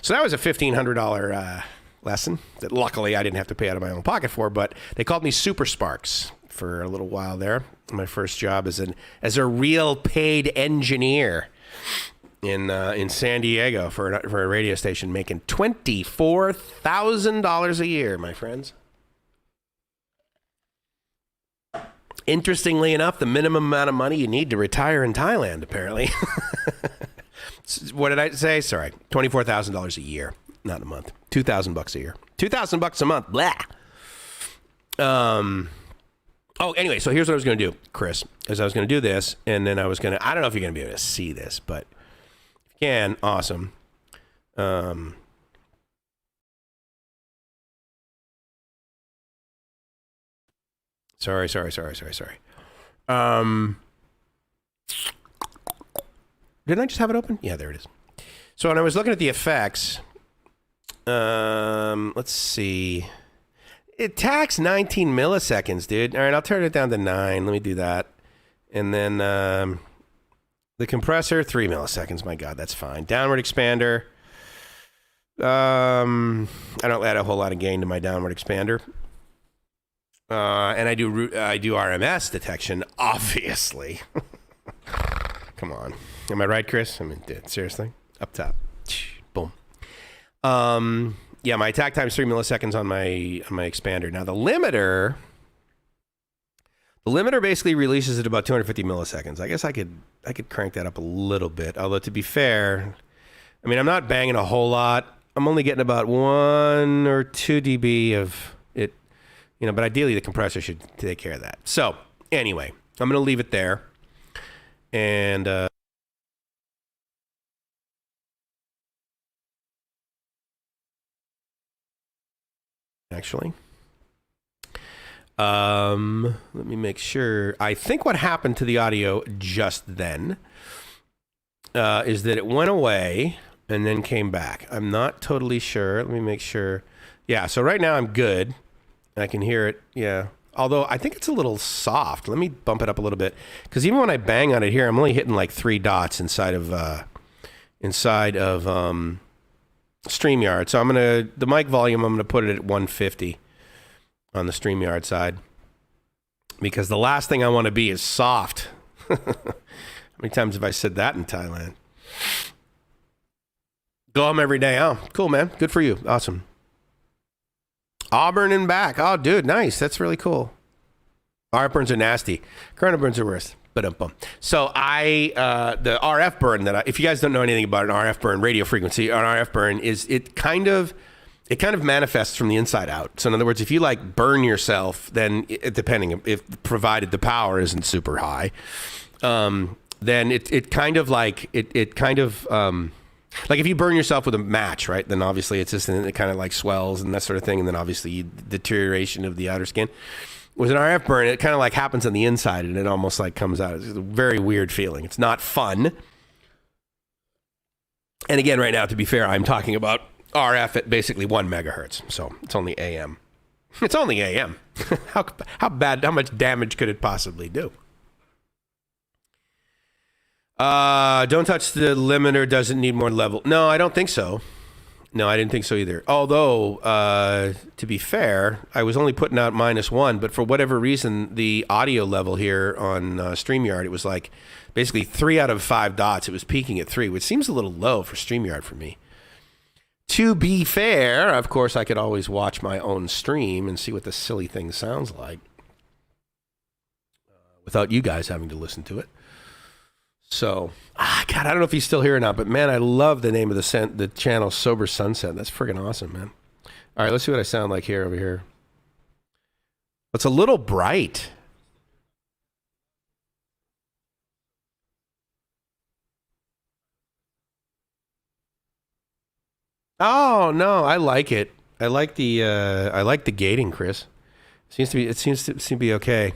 So that was a $1,500 lesson that luckily I didn't have to pay out of my own pocket for, but they called me Super Sparks for a little while there. My first job as a real paid engineer in San Diego for a radio station, making $24,000 a year, my friends. Interestingly enough, the minimum amount of money you need to retire in Thailand, apparently. What did I say? Sorry, $24,000 a year, not a month. $2,000 a year. $2,000 a month. Blah. Anyway, so here's what I was going to do, Chris. Is I was going to do this, and then I was going to. I don't know if you're going to be able to see this, but if you can, awesome. Sorry. Didn't I just have it open? Yeah, there it is. So when I was looking at the effects, let's see. It tacks 19 milliseconds, dude. All right, I'll turn it down to 9. Let me do that. And then the compressor, 3 milliseconds. My God, that's fine. Downward expander. I don't add a whole lot of gain to my downward expander. And I do RMS detection, obviously. Come on. Am I right, Chris? I mean, seriously? Up top. Boom. Yeah, my attack time is 3 milliseconds on my expander. Now, the limiter basically releases at about 250 milliseconds. I guess I could crank that up a little bit. Although, to be fair, I mean, I'm not banging a whole lot. I'm only getting about 1 or 2 dB of it. But ideally the compressor should take care of that. So anyway, I'm going to leave it there. And actually, let me make sure. I think what happened to the audio just then is that it went away and then came back. I'm not totally sure. Let me make sure. Yeah, so right now I'm good. I can hear it, yeah. Although I think it's a little soft. Let me bump it up a little bit, because even when I bang on it here, I'm only hitting like 3 dots inside of StreamYard. So the mic volume, I'm gonna put it at 150 on the StreamYard side, because the last thing I want to be is soft. How many times have I said that in Thailand? Go home every day. Oh, cool, man. Good for you. Awesome. Auburn and back. Oh, dude, nice. That's really cool. RF burns are nasty. Corona burns are worse. So the RF burn if you guys don't know anything about an RF burn, radio frequency, an RF burn is it kind of manifests from the inside out. So in other words, if you like burn yourself, then provided the power isn't super high, then it kind of like if you burn yourself with a match, right? Then obviously it kind of like swells and that sort of thing, and then obviously deterioration of the outer skin. With an RF burn, it kind of like happens on the inside, and it almost like comes out. It's a very weird feeling. It's not fun. And again, right now, to be fair, I'm talking about RF at basically 1 megahertz, so it's only AM. It's only AM. How much damage could it possibly do? Don't touch the limiter. Doesn't need more level. No, I don't think so. No, I didn't think so either. Although, to be fair, I was only putting out -1, but for whatever reason, the audio level here on StreamYard, it was like basically 3 out of 5 dots. It was peaking at 3, which seems a little low for StreamYard for me. To be fair, of course, I could always watch my own stream and see what the silly thing sounds like without you guys having to listen to it. So, God, I don't know if he's still here or not, but man, I love the name of the channel, Sober Sunset. That's freaking awesome, man. All right, let's see what I sound like over here. It's a little bright. Oh no, I like it. I like the gating, Chris. Seems to be okay.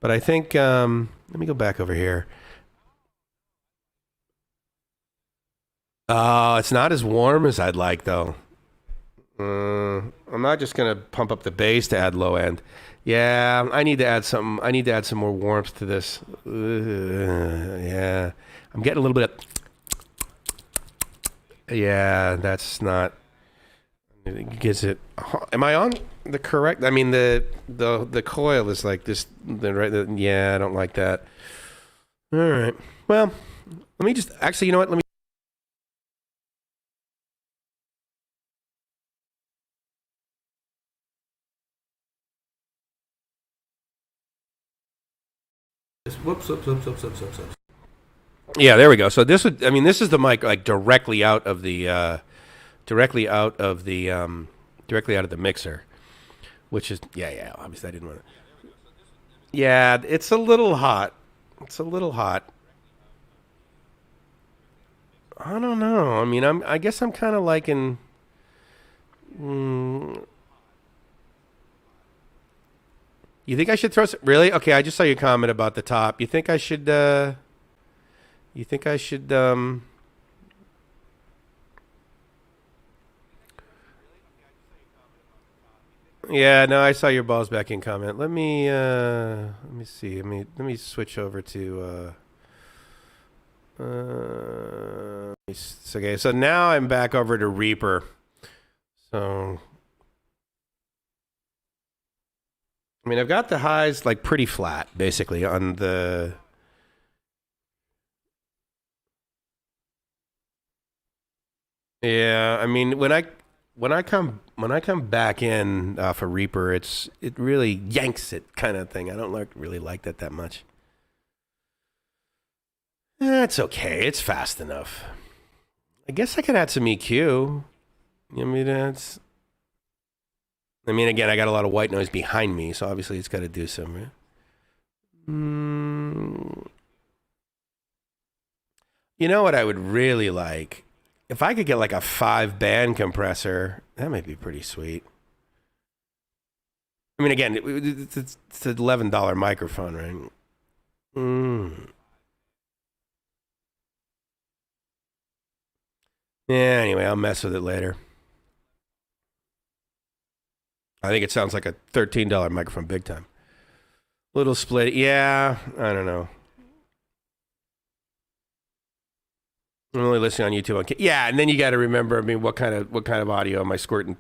But I think let me go back over here. Oh, it's not as warm as I'd like though. I'm not just gonna pump up the bass to add low end. Yeah, I need to add something. I need to add some more warmth to this. Yeah, I'm getting a little bit of. Yeah, that's not. It gets it. Am I on the correct? I mean the coil is like this. Yeah, I don't like that. All right. Well, let me just actually. You know what? Let me. Whoops. Yeah, there we go. So this would. I mean, this is the mic like directly out of the directly out of the mixer, which is yeah. Obviously, I didn't want to. Yeah, it's a little hot. It's a little hot. I don't know. I mean, I guess I'm kind of liking. Mm, you think I should throw some? Really? Okay, I just saw your comment about the top. You think I should? You think I should? Yeah, no, I saw your balls back in comment. Let me see. Let me switch over to okay, so now I'm back over to Reaper. So I mean, I've got the highs like pretty flat basically on the. Yeah, I mean when I come back in for Reaper, it really yanks it kind of thing. I don't really like that much. It's okay. It's fast enough. I guess I could add some EQ. I mean, that's. I mean, again, I got a lot of white noise behind me, so obviously it's got to do some. Right? You know what I would really like? If I could get like a 5-band compressor, that might be pretty sweet. I mean, again, it's an $11 microphone, right? Yeah, anyway, I'll mess with it later. I think it sounds like a $13 microphone big time. Little split. Yeah, I don't know. I'm only listening on YouTube. Okay. Yeah, and then you got to remember. I mean, what kind of audio am I squirting?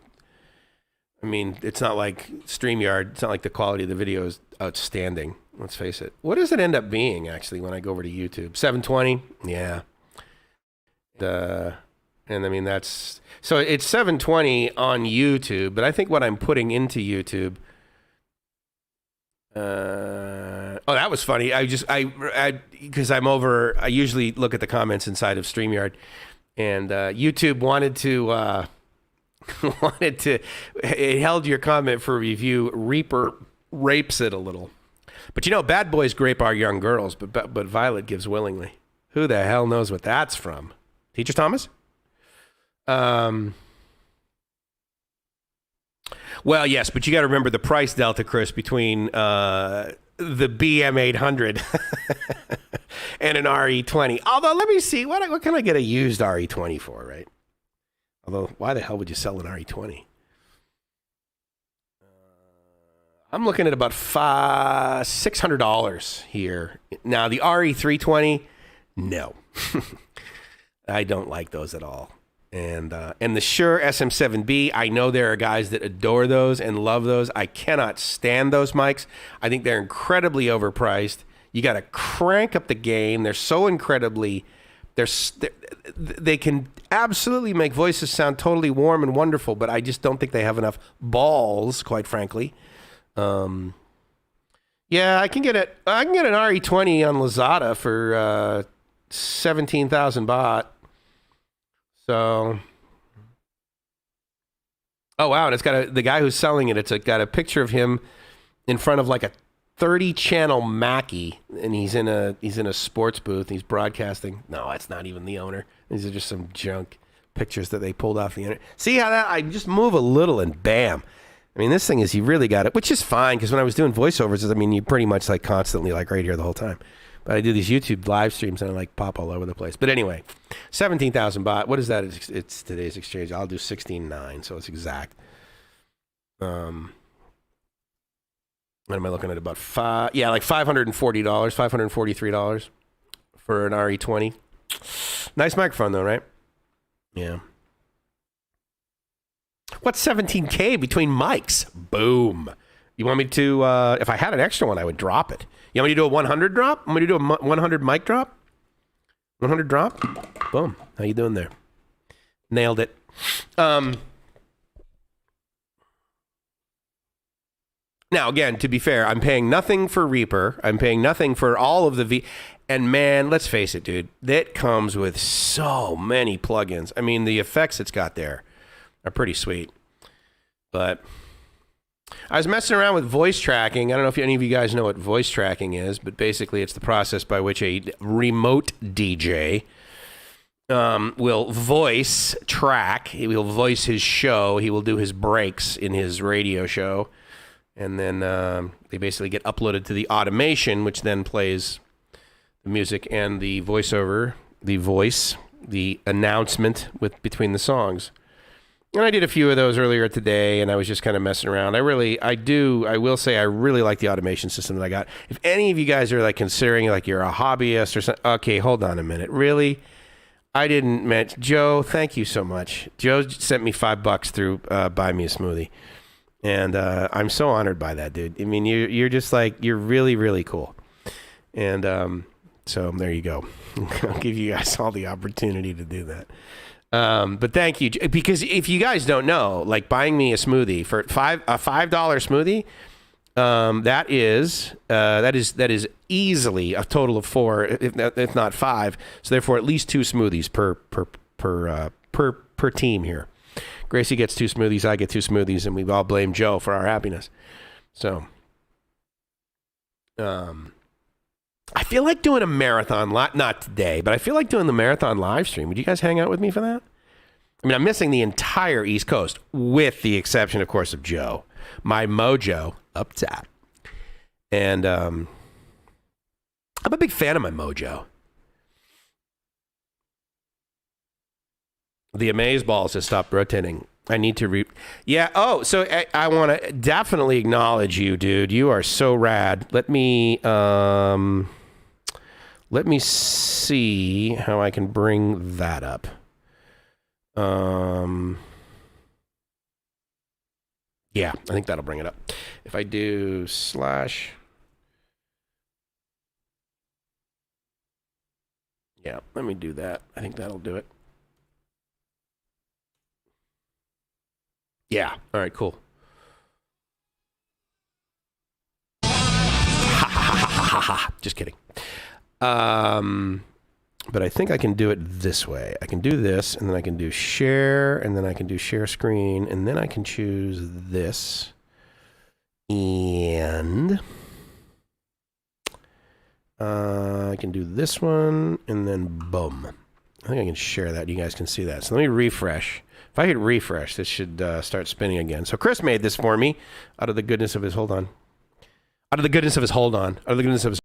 I mean, it's not like StreamYard. It's not like the quality of the video is outstanding. Let's face it. What does it end up being actually when I go over to YouTube? 720. Yeah. And I mean that's so it's 720 on YouTube, but I think what I'm putting into YouTube. Oh, that was funny. I because I'm over. I usually look at the comments inside of StreamYard, and YouTube wanted to it held your comment for review. Reaper rapes it a little, but you know, bad boys grape our young girls, but Violet gives willingly. Who the hell knows what that's from? Teacher Thomas. Well, yes, but you got to remember the price delta, Chris, between the BM800 and an RE20. Although, let me see, what can I get a used RE20 for, right? Although, why the hell would you sell an RE20? I'm looking at about $600 here. Now, the RE320, no. I don't like those at all. And the Shure SM7B, I know there are guys that adore those and love those. I cannot stand those mics. I think they're incredibly overpriced. You got to crank up the gain. They're so incredibly, they can absolutely make voices sound totally warm and wonderful, but I just don't think they have enough balls, quite frankly. Yeah, I can get an RE20 on Lazada for 17,000 baht. So, oh wow, and it's got the guy who's selling it. It's got a picture of him in front of like a 30-channel Mackie, and he's in a sports booth. He's broadcasting. No, that's not even the owner. These are just some junk. pictures that they pulled off the internet. See how that I just move a little and bam. I mean, this thing is, you really got it, which is fine, because when I was doing voiceovers, I mean, you pretty much like constantly like right here the whole time. But I do these YouTube live streams and I like pop all over the place. But anyway, 17,000 baht. What is that? It's today's exchange. I'll do 16.9, so it's exact. What am I looking at? About like $540, $543 for an RE20. Nice microphone though, right? Yeah. What's 17K between mics? Boom. You want me to, if I had an extra one, I would drop it. You want me to do a 100 drop? I'm going to do a 100 mic drop? 100 drop? Boom. How you doing there? Nailed it. Now, again, to be fair, I'm paying nothing for Reaper. I'm paying nothing for all of the And man, let's face it, dude. That comes with so many plugins. I mean, the effects it's got there are pretty sweet. But I was messing around with voice tracking. I don't know if any of you guys know what voice tracking is, but basically it's the process by which a remote DJ will voice track. He will voice his show. He will do his breaks in his radio show. And then they basically get uploaded to the automation, which then plays the music and the voiceover, the voice, the announcement between the songs. And I did a few of those earlier today, and I was just kind of messing around. I will say I really like the automation system that I got. If any of you guys are like considering like you're a hobbyist or something, okay, hold on a minute. Really? I didn't mention, Joe, thank you so much. Joe sent me $5 through Buy Me a Smoothie. And I'm so honored by that, dude. I mean, you're just like, you're really, really cool. And so there you go. I'll give you guys all the opportunity to do that. But thank you, because if you guys don't know, like buying me a smoothie for a $5 smoothie, that is easily a total of 4, if not 5. So therefore, at least 2 smoothies per team here. Gracie gets 2 smoothies, I get 2 smoothies, and we all blame Joe for our happiness. So, I feel like doing a marathon, not today, but I feel like doing the marathon live stream. Would you guys hang out with me for that? I mean, I'm missing the entire East Coast, with the exception, of course, of Joe. My mojo up top. And I'm a big fan of my mojo. The amazeballs has stopped rotating. I need to Yeah, oh, so I want to definitely acknowledge you, dude. You are so rad. Let me see how I can bring that up. Yeah, I think that'll bring it up. If I do /... Yeah, let me do that. I think that'll do it. Yeah. All right, cool. Just kidding. But I think I can do it this way. I can do this, and then I can do share, and then I can do share screen, and then I can choose this. And I can do this one, and then boom. I think I can share that. You guys can see that. So let me refresh. If I hit refresh, this should start spinning again. So Chris made this for me out of the goodness of his hold on. Out of the goodness of his hold on. Out of the goodness of his...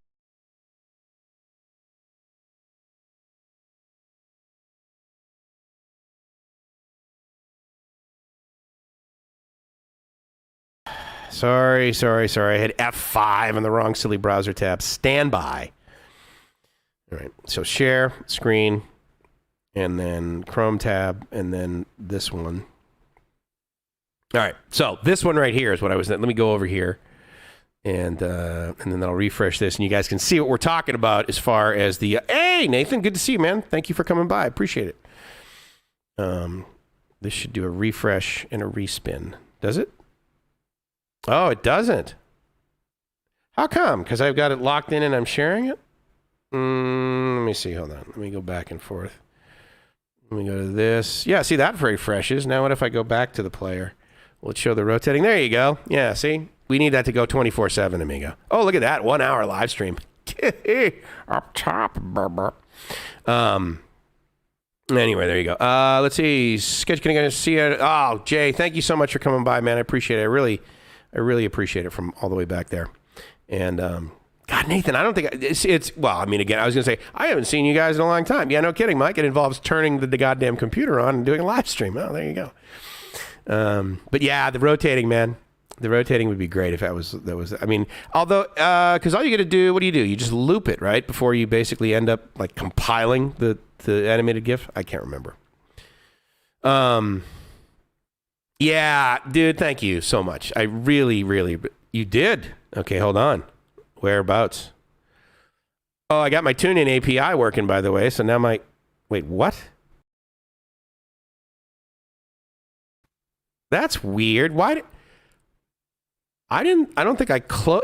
Sorry. I hit F5 on the wrong silly browser tab. Stand by. All right. So share, screen, and then Chrome tab, and then this one. All right. So this one right here is what I was... Let me go over here. And then I'll refresh this, and you guys can see what we're talking about as far as the... Hey, Nathan. Good to see you, man. Thank you for coming by. Appreciate it. This should do a refresh and a respin. Does it? Oh, it doesn't. How come? Because I've got it locked in and I'm sharing it? Let me see. Hold on. Let me go back and forth. Let me go to this. Yeah, see, that refreshes. Now what if I go back to the player? Will it show the rotating? There you go. Yeah, see? We need that to go 24/7, amigo. Oh, look at that. 1 hour live stream. Up top. All Anyway, there you go. Let's see. Sketch, can I see it? Oh, Jay, thank you so much for coming by, man. I appreciate it. I really appreciate it from all the way back there. And God, Nathan, I don't think it's well. I mean, again, I was gonna say I haven't seen you guys in a long time. Yeah, no kidding, Mike. It involves turning the goddamn computer on and doing a live stream. Oh, there you go. But yeah, the rotating, man. The rotating would be great if that was. I mean, although, because all you got to do, what do? You just loop it, right? Before you basically end up like compiling the animated GIF. I can't remember. Yeah, dude, thank you so much. I really, you did. Okay, hold on. Whereabouts? Oh, I got my TuneIn API working, by the way. So now wait, what? That's weird. Why? I don't think I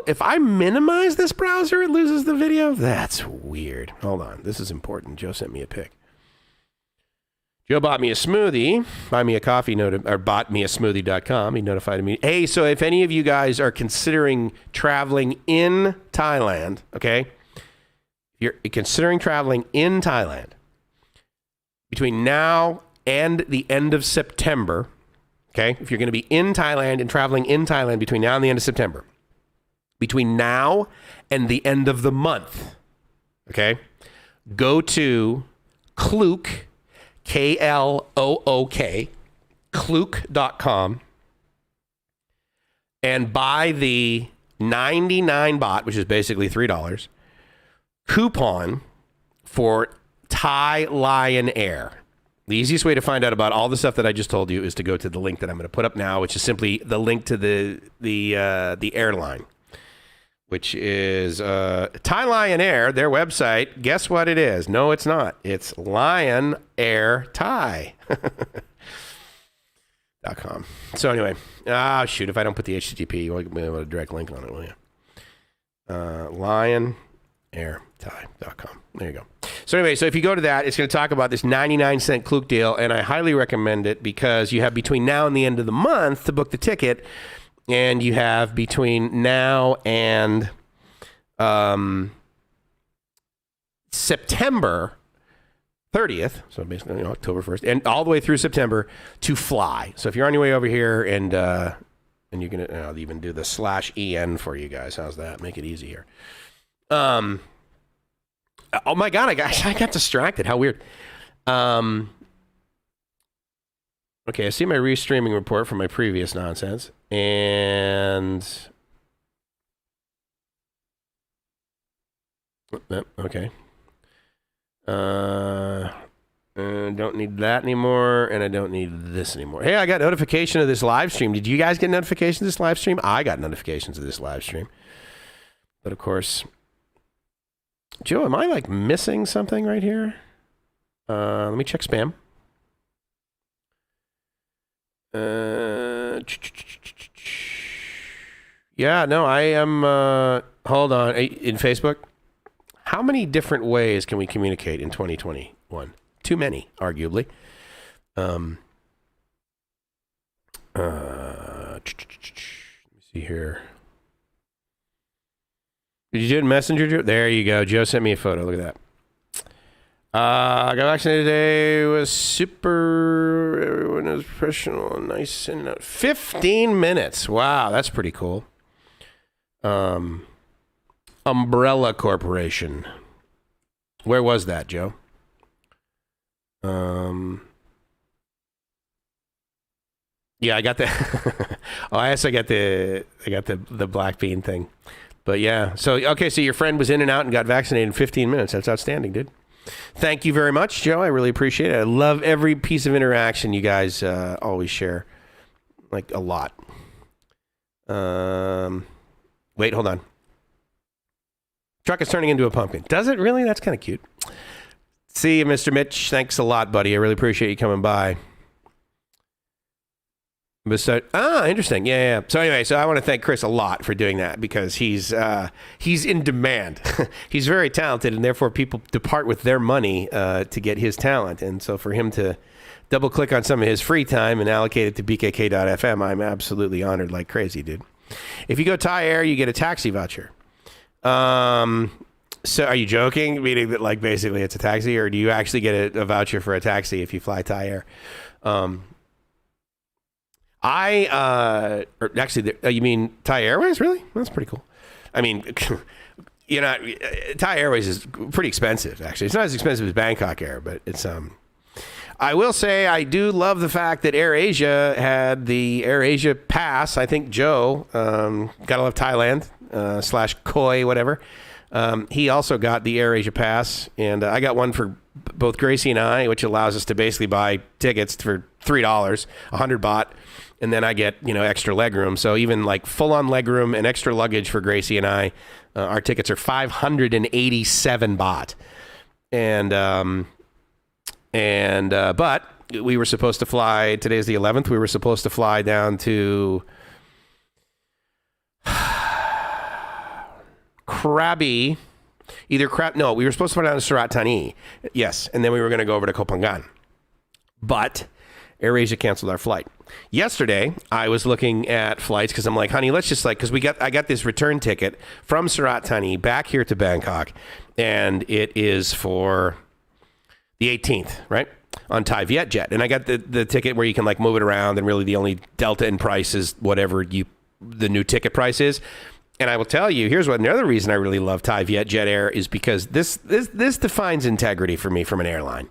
if I minimize this browser, it loses the video. That's weird. Hold on. This is important. Joe sent me a pic. Joe bought me a smoothie. Buy me a coffee or bought me a smoothie.com. He notified me. Hey, so if any of you guys are considering traveling in Thailand, okay? You're considering traveling in Thailand between now and the end of September. Okay, if you're going to be in Thailand and traveling in Thailand between now and the end of September, between now and the end of the month, okay, go to Klook, Klook, Klook.com, and buy the 99 baht, which is basically $3, coupon for Thai Lion Air. The easiest way to find out about all the stuff that I just told you is to go to the link that I'm going to put up now, which is simply the link to the airline, which is Thai Lion Air, their website. Guess what it is? No, it's not. It's Lion Air Thai.com. So anyway, shoot, if I don't put the HTTP, you won't be able to direct link on it, will you? LionAirThai.com. There you go. So anyway, so if you go to that, it's going to talk about this 99-cent Klook deal, and I highly recommend it because you have between now and the end of the month to book the ticket, and you have between now and September 30th, so basically October 1st, and all the way through September to fly. So if you're on your way over here and you're going to, I'll even do the /EN for you guys. How's that? Make it easier. Oh my God, I got distracted. How weird. Okay, I see my restreaming report from my previous nonsense. And okay. Don't need that anymore, and I don't need this anymore. Hey, I got notification of this live stream. Did you guys get notifications of this live stream? I got notifications of this live stream. But of course, Joe, am I like missing something right here? Let me check spam. Yeah, no, I am. Hold on. In Facebook, how many different ways can we communicate in 2021? Too many, arguably. Let me see here. Did you do it in Messenger, Joe? There you go. Joe sent me a photo. Look at that. I got vaccinated today. It was super. Everyone was professional and nice. And 15 minutes. Wow, that's pretty cool. Umbrella Corporation. Where was that, Joe? Yeah, I got the. Oh, I also got the black bean thing. But yeah, so okay, so your friend was in and out and got vaccinated in 15 minutes. That's outstanding, dude. Thank you very much, Joe. I really appreciate it. I love every piece of interaction you guys always share, like a lot. Wait, hold on. Truck is turning into a pumpkin. Does it really? That's kind of cute. See you, Mr. Mitch. Thanks a lot, buddy. I really appreciate you coming by. Interesting. Yeah. So anyway, so I want to thank Chris a lot for doing that because he's in demand. He's very talented, and therefore people depart with their money to get his talent. And so for him to double click on some of his free time and allocate it to BKK.FM, I'm absolutely honored like crazy, dude. If you go Thai Air, you get a taxi voucher. So are you joking? Meaning that like basically it's a taxi, or do you actually get a voucher for a taxi if you fly Thai Air? Or actually, you mean Thai Airways? Really? That's pretty cool. I mean, Thai Airways is pretty expensive. Actually, it's not as expensive as Bangkok Air, but it's I will say I do love the fact that AirAsia had the AirAsia Pass. I think Joe, gotta love Thailand / Koi, whatever. He also got the AirAsia Pass, and I got one for both Gracie and I, which allows us to basically buy tickets for $3, 100 baht, and then I get extra legroom. So even like full-on legroom and extra luggage for Gracie and I, our tickets are 587 baht, but we were supposed to fly. Today's the 11th. We were supposed to fly down to Krabi. We were supposed to fly down to Surat Thani. Yes, and then we were going to go over to Koh Phangan. But AirAsia canceled our flight. Yesterday, I was looking at flights because I'm like, honey, let's just because I got this return ticket from Surat Thani back here to Bangkok, and it is for the 18th, right? On Thai Vietjet. And I got the ticket where you can like move it around, and really the only delta in price is whatever the new ticket price is. And I will tell you, here's another reason I really love Thai Vietjet Air is because this defines integrity for me from an airline.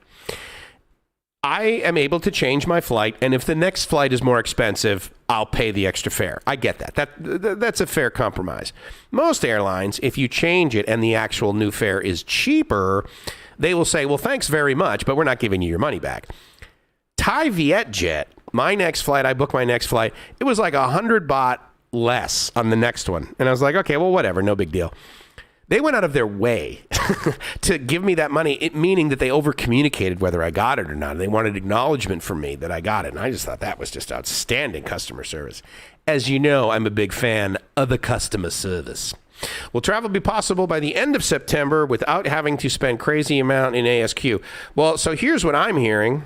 I am able to change my flight, and if the next flight is more expensive, I'll pay the extra fare. I get that. That's a fair compromise. Most airlines, if you change it and the actual new fare is cheaper, they will say, well, thanks very much, but we're not giving you your money back. Thai Vietjet, I booked my next flight, it was like 100 baht less on the next one. And I was like, okay, well, whatever, no big deal. They went out of their way to give me that money, meaning that they over-communicated whether I got it or not. They wanted acknowledgement from me that I got it. And I just thought that was just outstanding customer service. As you know, I'm a big fan of the customer service. Will travel be possible by the end of September without having to spend crazy amount in ASQ? Well, so here's what I'm hearing.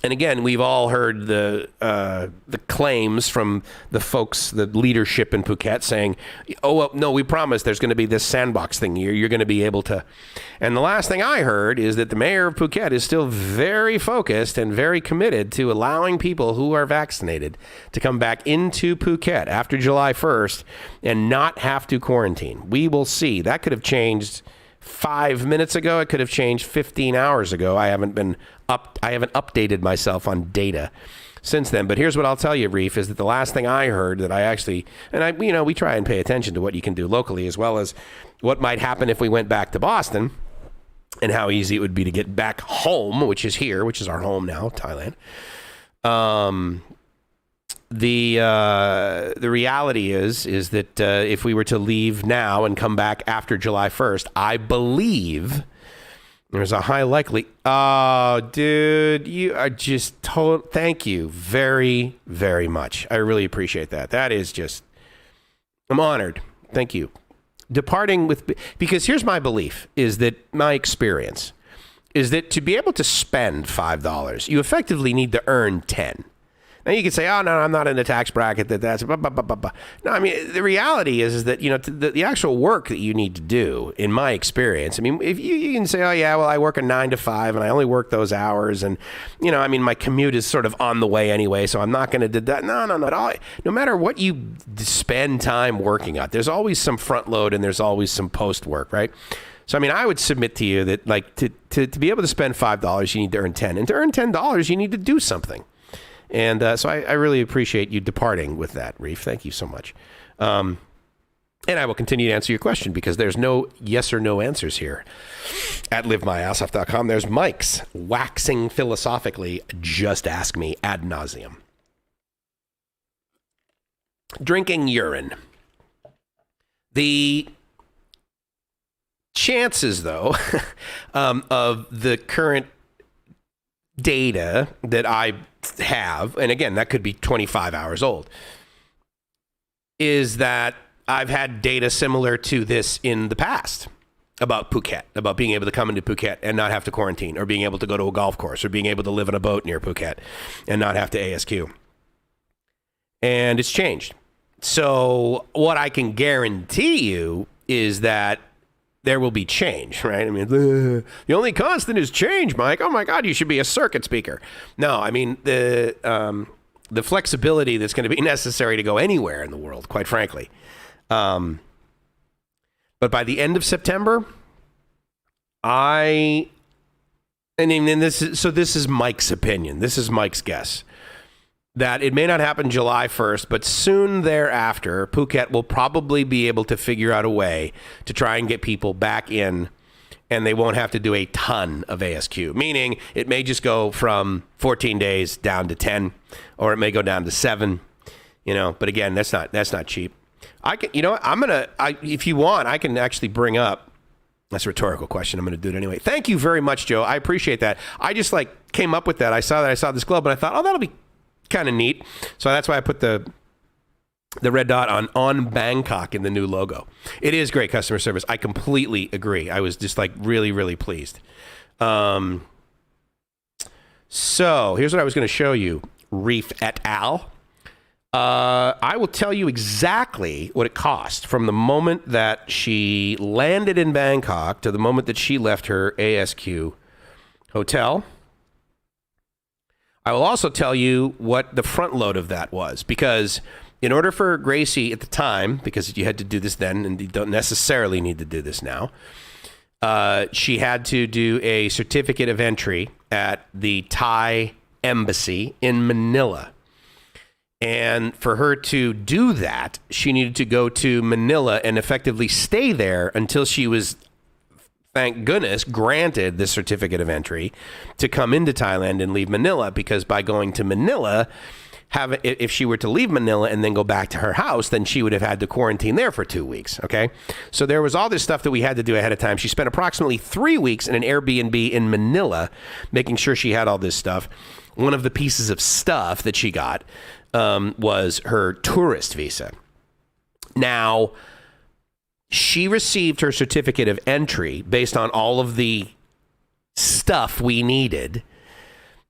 And again, we've all heard the claims from the folks, the leadership in Phuket saying, oh, well, no, we promise there's going to be this sandbox thing. You're going to be able to. And the last thing I heard is that the mayor of Phuket is still very focused and very committed to allowing people who are vaccinated to come back into Phuket after July 1st and not have to quarantine. We will see. That could have changed 5 minutes ago. It could have changed 15 hours ago. I haven't updated myself on data since then. But here's what I'll tell you, Reef, is that the last thing I heard that I actually, we try and pay attention to what you can do locally as well as what might happen if we went back to Boston and how easy it would be to get back home, which is here, which is our home now, Thailand. The reality is that if we were to leave now and come back after July 1st, I believe there's a high likely. Oh, dude, you are just thank you very, very much. I really appreciate that. That is just, I'm honored. Thank you. Departing because here's my belief is that my experience is that to be able to spend $5, you effectively need to earn 10. Now you could say, oh, no, I'm not in the tax bracket that's blah, blah, blah, blah, blah. No, I mean, the reality is that, the actual work that you need to do, in my experience, I mean, if you can say, oh, yeah, well, I work a 9 to 5 and I only work those hours. And, my commute is sort of on the way anyway, so I'm not going to do that. No. No matter what you spend time working on, there's always some front load and there's always some post work, right? So, I would submit to you that, like, to be able to spend $5, you need to earn 10. And to earn $10, you need to do something. And so I really appreciate you departing with that, Reef. Thank you so much. And I will continue to answer your question because there's no yes or no answers here. At livemyassoff.com, there's Mike's waxing philosophically, just ask me ad nauseum. Drinking urine. The chances, though, of the current data that I have, and again, that could be 25 hours old, is that I've had data similar to this in the past about Phuket, about being able to come into Phuket and not have to quarantine, or being able to go to a golf course, or being able to live in a boat near Phuket and not have to ASQ. And it's changed. So what I can guarantee you is that there will be change, right? I mean, the only constant is change, Mike. Oh my God, you should be a circuit speaker. No, I mean the flexibility that's going to be necessary to go anywhere in the world, quite frankly. But by the end of September, this is Mike's opinion. This is Mike's guess. That it may not happen July 1st, but soon thereafter, Phuket will probably be able to figure out a way to try and get people back in, and they won't have to do a ton of ASQ. Meaning, it may just go from 14 days down to 10, or it may go down to 7. But again, that's not cheap. I can, if you want, I can actually bring up. That's a rhetorical question. I'm going to do it anyway. Thank you very much, Joe. I appreciate that. I just came up with that. I saw this globe, and I thought, that'll be kind of neat. So that's why I put the red dot on Bangkok in the new logo. It is great customer service. I completely agree. I was just really, really pleased. So here's what I was going to show you. Reef et al. I will tell you exactly what it cost from the moment that she landed in Bangkok to the moment that she left her ASQ hotel. I will also tell you what the front load of that was, because in order for Gracie at the time, because you had to do this then and you don't necessarily need to do this now, she had to do a certificate of entry at the Thai embassy in Manila. And for her to do that, she needed to go to Manila and effectively stay there until she was, thank goodness, granted the certificate of entry to come into Thailand and leave Manila, because by going to Manila, if she were to leave Manila and then go back to her house, then she would have had to quarantine there for 2 weeks, okay? So there was all this stuff that we had to do ahead of time. She spent approximately 3 weeks in an Airbnb in Manila, making sure she had all this stuff. One of the pieces of stuff that she got was her tourist visa. Now, she received her certificate of entry based on all of the stuff we needed.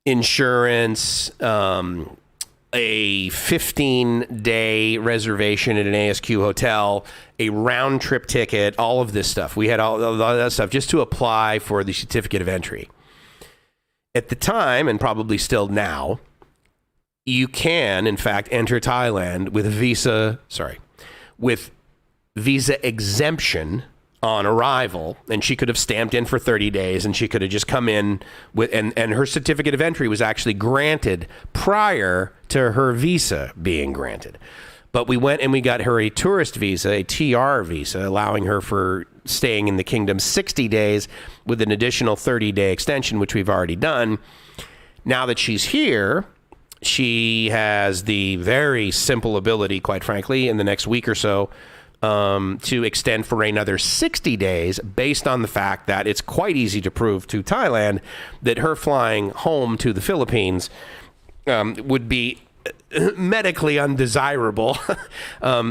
Insurance, a 15-day reservation at an ASQ hotel, a round-trip ticket, all of this stuff. We had all of that stuff just to apply for the certificate of entry. At the time, and probably still now, you can, in fact, enter Thailand with visa exemption on arrival, and she could have stamped in for 30 days, and she could have just come in with, and her certificate of entry was actually granted prior to her visa being granted. But we went and we got her a tourist visa, a TR visa, allowing her for staying in the kingdom 60 days with an additional 30-day extension, which we've already done. Now that she's here, she has the very simple ability, quite frankly, in the next week or so, to extend for another 60 days based on the fact that it's quite easy to prove to Thailand that her flying home to the Philippines would be medically undesirable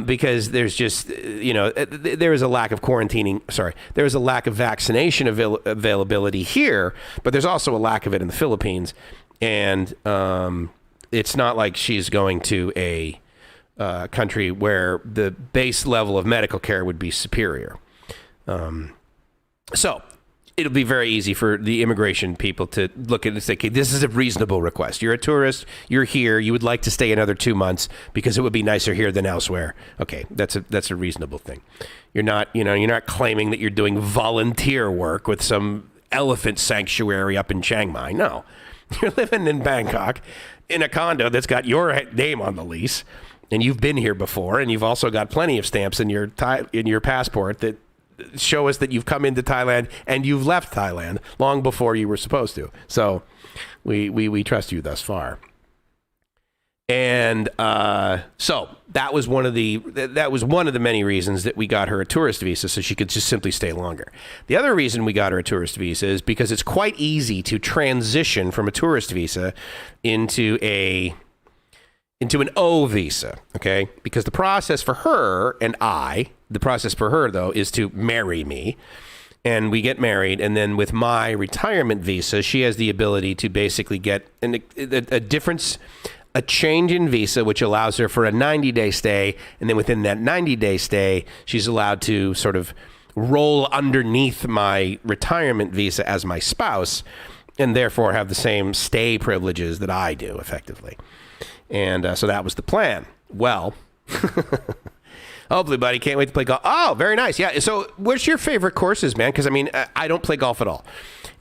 because there's just, there is a lack of there is a lack of vaccination availability here, but there's also a lack of it in the Philippines. And it's not like she's going to a country where the base level of medical care would be superior. So it'll be very easy for the immigration people to look at it and say, okay, this is a reasonable request. You're a tourist, you're here, you would like to stay another 2 months because it would be nicer here than elsewhere. Okay, that's a reasonable thing. You're not claiming that you're doing volunteer work with some elephant sanctuary up in Chiang Mai. No. You're living in Bangkok in a condo that's got your name on the lease, and you've been here before, and you've also got plenty of stamps in your passport that show us that you've come into Thailand and you've left Thailand long before you were supposed to. So we trust you thus far. And so that was one of the many reasons that we got her a tourist visa, so she could just simply stay longer. The other reason we got her a tourist visa is because it's quite easy to transition from a tourist visa into an O visa, okay? Because the process for her though is to marry me, and we get married, and then with my retirement visa, she has the ability to basically get a change in visa, which allows her for a 90-day stay, and then within that 90-day stay, she's allowed to sort of roll underneath my retirement visa as my spouse and therefore have the same stay privileges that I do, effectively. And so that was the plan. Well, hopefully, buddy, can't wait to play golf. Oh, very nice. Yeah. So what's your favorite courses, man? Because, I mean, I don't play golf at all.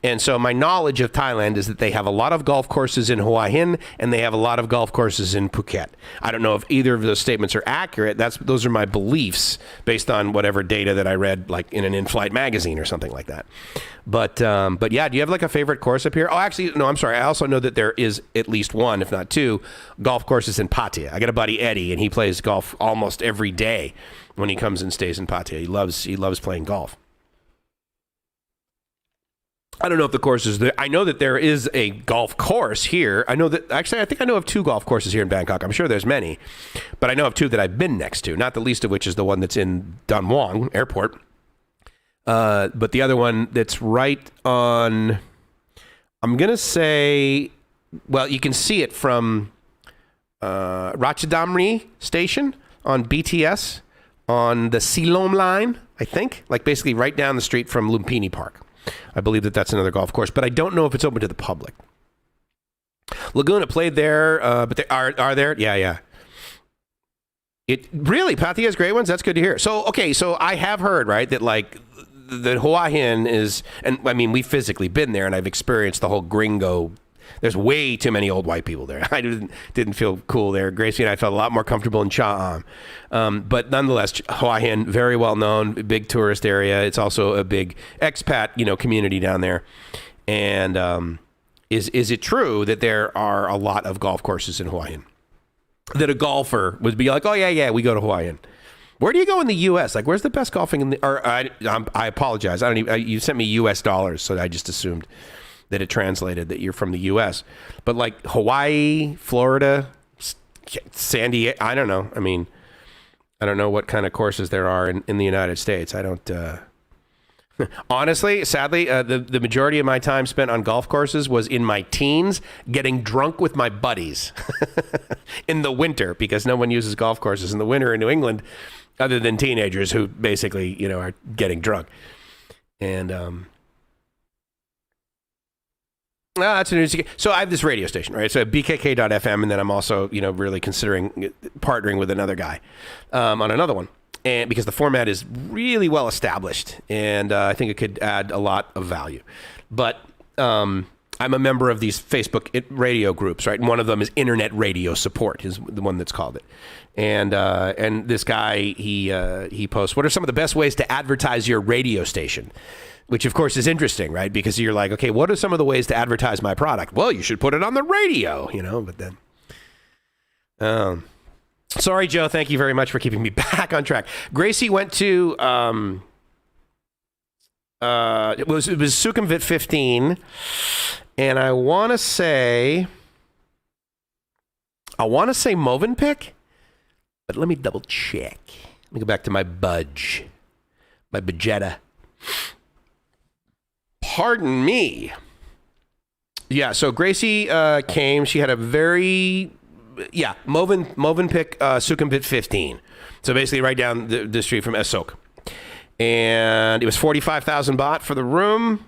And so my knowledge of Thailand is that they have a lot of golf courses in Hua Hin and they have a lot of golf courses in Phuket. I don't know if either of those statements are accurate. Those are my beliefs based on whatever data that I read, like in an in-flight magazine or something like that. But yeah, do you have like a favorite course up here? Oh, actually, no, I'm sorry. I also know that there is at least one, if not two, golf courses in Pattaya. I got a buddy, Eddie, and he plays golf almost every day when he comes and stays in Pattaya. He loves playing golf. I don't know if the course is there. I know that there is a golf course here. I know that, actually, I think I know of 2 golf courses here in Bangkok. I'm sure there's many, but I know of 2 that I've been next to, not the least of which is the one that's in Don Muang Airport. But the other one that's right on, I'm going to say, well, you can see it from Ratchadamri station on BTS on the Silom line, I think, like basically right down the street from Lumpini Park. I believe that that's another golf course, but I don't know if it's open to the public. Laguna played there, but they are there? Yeah. It really, Pattaya has great ones. That's good to hear. So, okay, so I have heard, right, that like the Hua Hin is, and I mean, we've physically been there and I've experienced the whole gringo. There's way too many old white people there. I didn't feel cool there. Gracie and I felt a lot more comfortable in Cha Am. But nonetheless, Hua Hin, very well known, big tourist area. It's also a big expat, community down there. And is it true that there are a lot of golf courses in Hua Hin? That a golfer would be like, oh yeah, we go to Hua Hin. Where do you go in the U.S.? Like, where's the best golfing in the? Or I apologize. I don't even. You sent me U.S. dollars, so I just assumed that it translated that you're from the U.S. But like Hawaii, Florida, San Diego, I don't know. I mean, I don't know what kind of courses there are in the United States. I don't, honestly, sadly, the majority of my time spent on golf courses was in my teens getting drunk with my buddies in the winter, because no one uses golf courses in the winter in New England other than teenagers who basically, are getting drunk. And, that's an interesting. So I have this radio station, right? So BKK.FM, and then I'm also, really considering partnering with another guy on another one, and because the format is really well established, and I think it could add a lot of value. But I'm a member of these Facebook radio groups, right? And one of them is Internet Radio Support, is the one that's called it. And this guy, he posts, what are some of the best ways to advertise your radio station? Which, of course, is interesting, right? Because you're like, okay, what are some of the ways to advertise my product? Well, you should put it on the radio, but then... sorry, Joe. Thank you very much for keeping me back on track. Gracie went to... it was Sukhumvit 15, and I want to say Movenpick, but let me double check. Let me go back to my budgetta. Pardon me. Yeah, so Gracie came. She had a very, Movenpick Sukhumvit 15. So basically right down the street from Esok. And it was 45,000 baht for the room.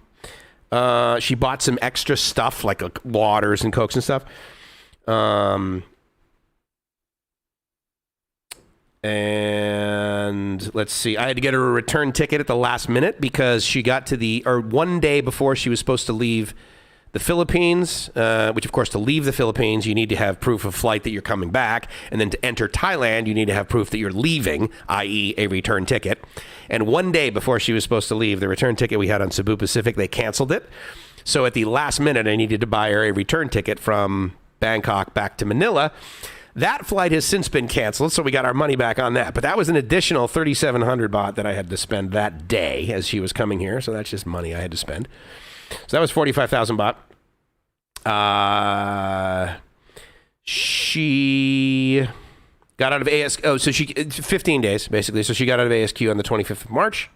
She bought some extra stuff like waters and Cokes and stuff. And let's see, I had to get her a return ticket at the last minute because she got to one day before she was supposed to leave the Philippines, which of course to leave the Philippines, you need to have proof of flight that you're coming back. And then to enter Thailand, you need to have proof that you're leaving, i.e. a return ticket. And one day before she was supposed to leave, the return ticket we had on Cebu Pacific, they canceled it. So at the last minute, I needed to buy her a return ticket from Bangkok back to Manila. That flight has since been canceled, so we got our money back on that. But that was an additional 3,700 baht that I had to spend that day as she was coming here. So that's just money I had to spend. So that was 45,000 baht. She got out of ASQ. Oh, so 15 days, basically. So she got out of ASQ on the 25th of March.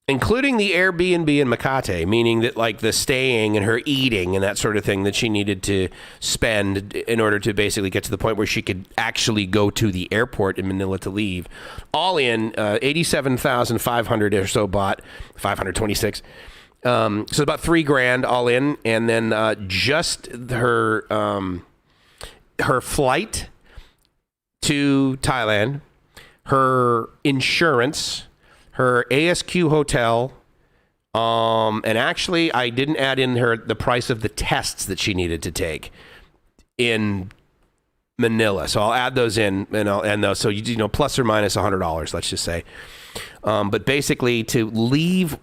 including the Airbnb in Makate, meaning that like the staying and her eating and that sort of thing that she needed to spend in order to basically get to the point where she could actually go to the airport in Manila to leave. All in, 87,500 or so bought, 526. So about $3,000 all in, and then just her flight to Thailand, her insurance, her ASQ hotel, and actually I didn't add in the price of the tests that she needed to take in Manila. So I'll add those in, and I'll end those. So plus or minus $100, let's just say. But basically, to leave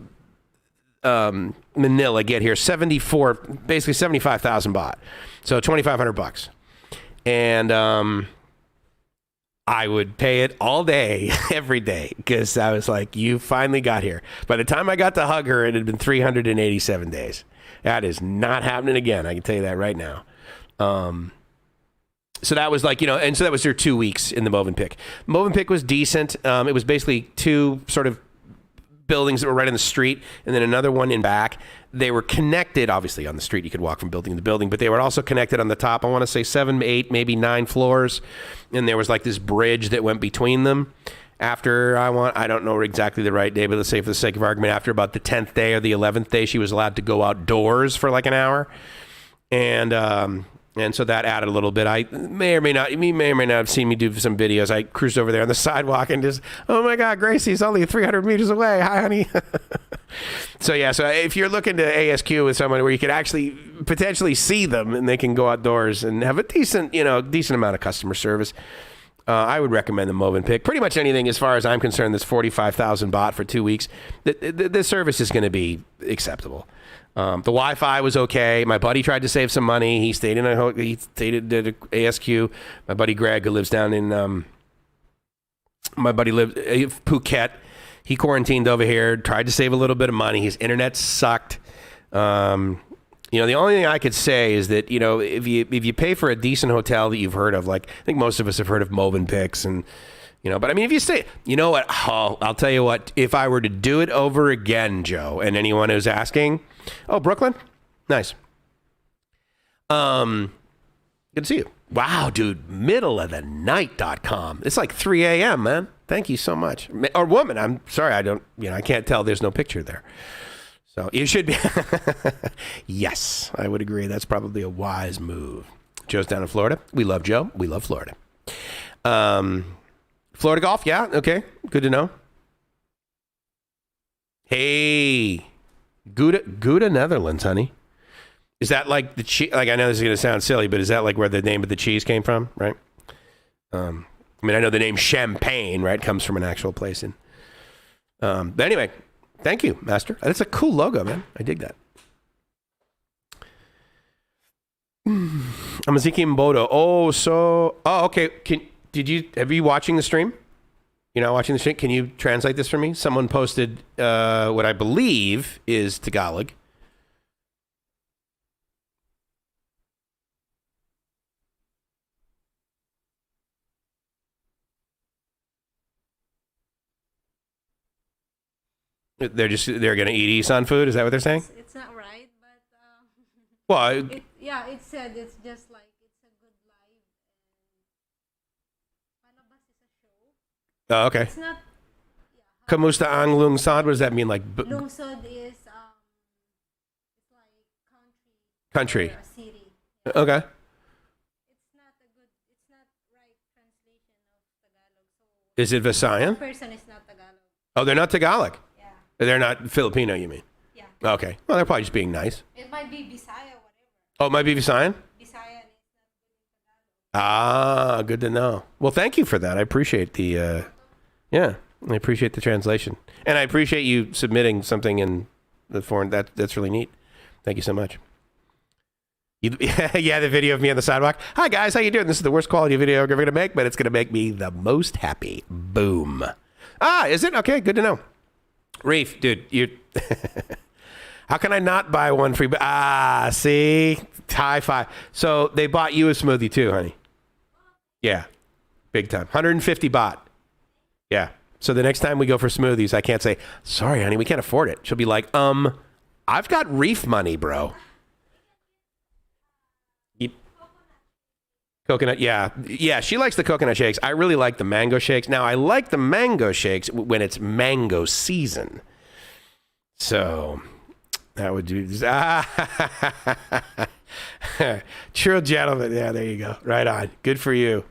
Manila, get here, basically 75,000 baht, so $2,500, and I would pay it all day, every day, because I was like, you finally got here. By the time I got to hug her, it had been 387 days. That is not happening again. I can tell you that right now. So that was like, and so that was her 2 weeks in the Movenpick. Movenpick was decent. It was basically two sort of buildings that were right on the street, and then another one in back. They were connected, obviously on the street you could walk from building to building, but they were also connected on the top. I want to say 7, 8, maybe 9 floors, and there was like this bridge that went between them. After I don't know exactly the right day, but let's say for the sake of argument, after about the 10th day or the 11th day, she was allowed to go outdoors for like an hour, and so that added a little bit. You may or may not have seen me do some videos. I cruised over there on the sidewalk and just, oh my God, Gracie's only 300 meters away. Hi, honey. So if you're looking to ASQ with someone where you could actually potentially see them and they can go outdoors and have a decent amount of customer service, I would recommend the Movenpick. Pretty much anything, as far as I'm concerned, that's 45,000 baht for 2 weeks. The service is going to be acceptable. The Wi-Fi was okay. My buddy tried to save some money. He stayed at ASQ. My buddy Greg, who lives down in Phuket. He quarantined over here, tried to save a little bit of money. His internet sucked. The only thing I could say is that, if you pay for a decent hotel that you've heard of, like I think most of us have heard of Movenpicks, and but I mean, if you stay, what? Oh, I'll tell you what. If I were to do it over again, Joe, and anyone who's asking, oh, Brooklyn, nice. Good to see you. Wow, dude, middleofthenight.com. It's like 3 a.m., man. Thank you so much. Or woman, I'm sorry, I can't tell. There's no picture there. So you should be. Yes, I would agree. That's probably a wise move. Joe's down in Florida. We love Joe. We love Florida. Florida golf, yeah, okay, good to know. Hey, Gouda, Netherlands, honey. Is that like the cheese? Like, I know this is going to sound silly, but is that like where the name of the cheese came from, right? I know the name Champagne, right, comes from an actual place in. But anyway, thank you, Master. That's a cool logo, man. I dig that. I'm Ezekiel Mbodo. Okay. Have you watching the stream? You're not watching the stream? Can you translate this for me? Someone posted what I believe is Tagalog. They're going to eat Isan food? Is that what they're saying? It's not right, but well, it said it's just like it's a good live. Palabas is a show. Oh, okay. It's not. Yeah, Kamusta ang lungsod? What does that mean? Like lungsod is it's like country. Or a city. Okay. It's not right translation of Tagalog. So Is it Visayan? person is not Tagalog. Oh, they're not Tagalog. Yeah. They're not Filipino, you mean? Yeah. Okay. Well, they're probably just being nice. It might be Bisaya, whatever. Oh, it might be Visayan? Bisaya is not good in Tagalog. Ah, good to know. Well, thank you for that. I appreciate the translation. And I appreciate you submitting something in the foreign. That's really neat. Thank you so much. The video of me on the sidewalk. Hi, guys. How you doing? This is the worst quality video I'm ever going to make, but it's going to make me the most happy. Boom. Ah, is it? Okay, good to know. Reef, dude, you... How can I not buy one free? See? High five. So they bought you a smoothie too, honey. Yeah. Big time. 150 baht. Yeah. So the next time we go for smoothies, I can't say, sorry, honey, we can't afford it. She'll be like, I've got reef money, bro. Yep. Coconut, yeah. Yeah, she likes the coconut shakes. I really like the mango shakes. Now, I like the mango shakes when it's mango season. So, that would do... True gentleman. Yeah, there you go. Right on. Good for you.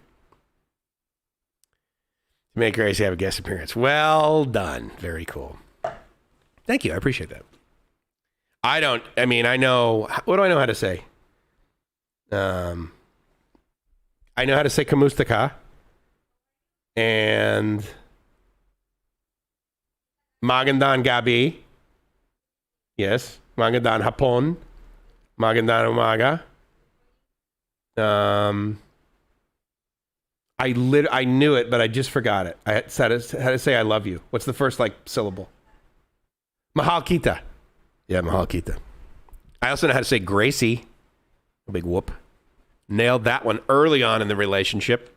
Make Gracie have a guest appearance. Well done. Very cool. Thank you. I appreciate that. I know... What do I know how to say? I know how to say Kamustaka and Magandang Gabi. Yes. Magandang Hapon. Magandang Umaga. I knew it, but I just forgot it. I had to say I love you. What's the first syllable? Mahal kita. Yeah, mahal kita. I also know how to say Gracie. A big whoop. Nailed that one early on in the relationship.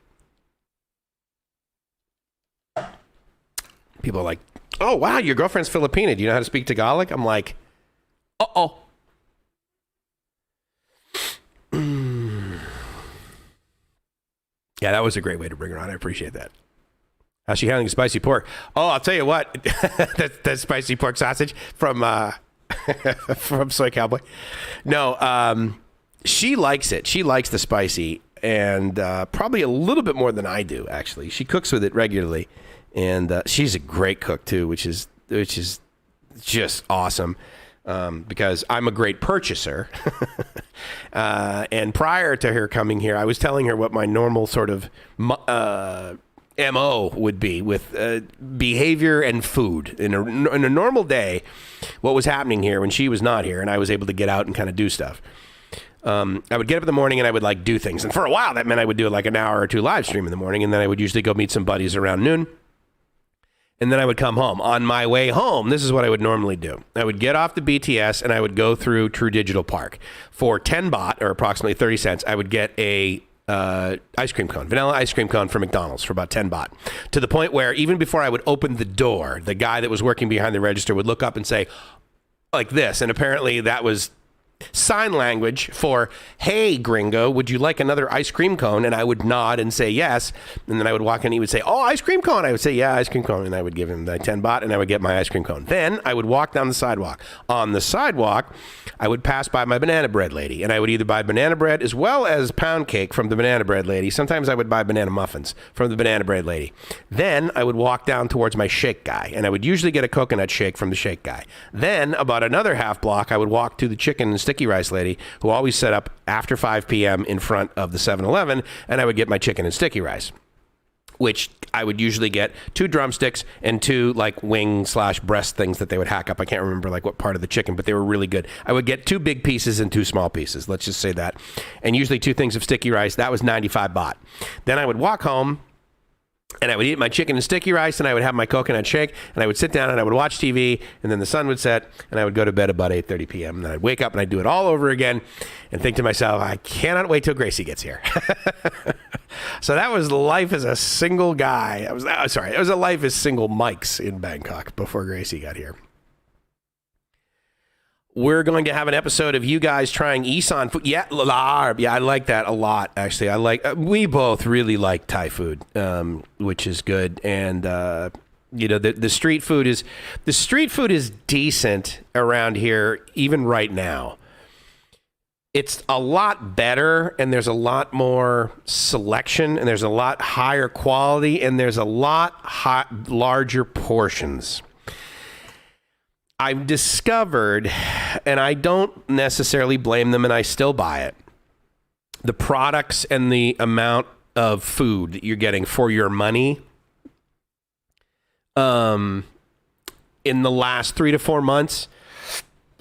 People are like, oh, wow, your girlfriend's Filipina. Do you know how to speak Tagalog? I'm like, uh-oh. Yeah, that was a great way to bring her on. I appreciate that. How's she handling spicy pork? Oh, I'll tell you what. that spicy pork sausage from from Soy Cowboy. No, she likes it. She likes the spicy, and probably a little bit more than I do, actually. She cooks with it regularly, and she's a great cook, too, which is just awesome. Because I'm a great purchaser. And prior to her coming here, I was telling her what my normal sort of MO would be with behavior and food. In a normal day, what was happening here when she was not here and I was able to get out and kind of do stuff. I would get up in the morning and I would do things. And for a while, that meant I would do an hour or two live stream in the morning. And then I would usually go meet some buddies around noon. And then I would come home. On my way home, this is what I would normally do. I would get off the BTS and I would go through True Digital Park. For 10 baht, or approximately 30 cents, I would get a ice cream cone, vanilla ice cream cone from McDonald's for about 10 baht. To the point where even before I would open the door, the guy that was working behind the register would look up and say, like this. And apparently that was sign language for, hey, gringo, would you like another ice cream cone? And I would nod and say yes. And then I would walk in and he would say, oh, ice cream cone. I would say, yeah, ice cream cone. And I would give him the 10 baht and I would get my ice cream cone. Then I would walk down the sidewalk. On the sidewalk, I would pass by my banana bread lady. And I would either buy banana bread as well as pound cake from the banana bread lady. Sometimes I would buy banana muffins from the banana bread lady. Then I would walk down towards my shake guy. And I would usually get a coconut shake from the shake guy. Then about another half block, I would walk to the chicken and sticky rice lady who always set up after 5 p.m. in front of the 7-Eleven, and I would get my chicken and sticky rice, which I would usually get 2 drumsticks and 2 wing/breast things that they would hack up. I can't remember what part of the chicken, but they were really good. I would get 2 big pieces and 2 small pieces. Let's just say that. And usually 2 things of sticky rice. That was 95 baht. Then I would walk home and I would eat my chicken and sticky rice and I would have my coconut shake and I would sit down and I would watch TV and then the sun would set and I would go to bed about 8:30 p.m. And then I'd wake up and I'd do it all over again and think to myself, I cannot wait till Gracie gets here. So that was life as a single guy. It was a life as single Mikes in Bangkok before Gracie got here. We're going to have an episode of you guys trying Isan food. Yeah, larb. Yeah, I like that a lot, actually. We both really like Thai food, which is good. And, the street food is decent around here, even right now. It's a lot better, and there's a lot more selection, and there's a lot higher quality, and there's a lot larger portions. I've discovered, and I don't necessarily blame them, and I still buy it, the products and the amount of food that you're getting for your money in the last 3 to 4 months,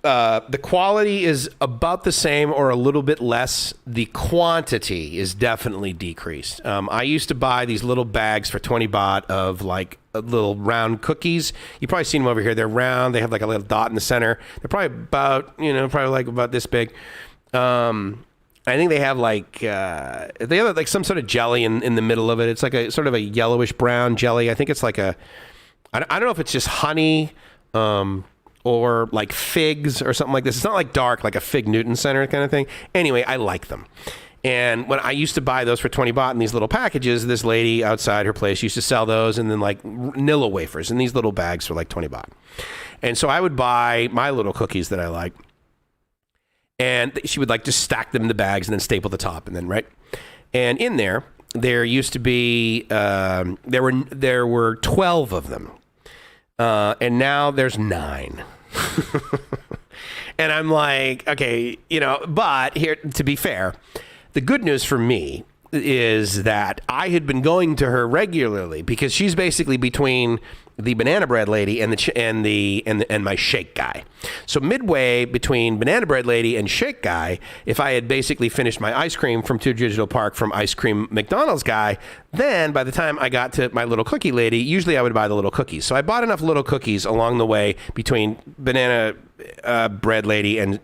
the quality is about the same or a little bit less. The quantity is definitely decreased. I used to buy these little bags for 20 baht of little round cookies. You've probably seen them over here. They're round. They have a little dot in the center. They're probably about this big. I think they have some sort of jelly in the middle of it. It's like a sort of a yellowish brown jelly. I think it's like a I don't know if it's just honey or like figs or something like this. It's not like dark, like a Fig Newton Center kind of thing. Anyway, I like them. And when I used to buy those for 20 baht in these little packages, this lady outside her place used to sell those, and then like Nilla wafers in these little bags for like 20 baht. And so I would buy my little cookies that I like, and she would like just stack them in the bags and then staple the top, and then right. And in there used to be there were 12 of them, and now there's 9. And I'm like, okay, but here, to be fair, the good news for me is that I had been going to her regularly because she's basically between the banana bread lady and my shake guy. So midway between banana bread lady and shake guy, if I had basically finished my ice cream from Two Digital Park from ice cream McDonald's guy, then by the time I got to my little cookie lady, usually I would buy the little cookies. So I bought enough little cookies along the way between banana bread lady and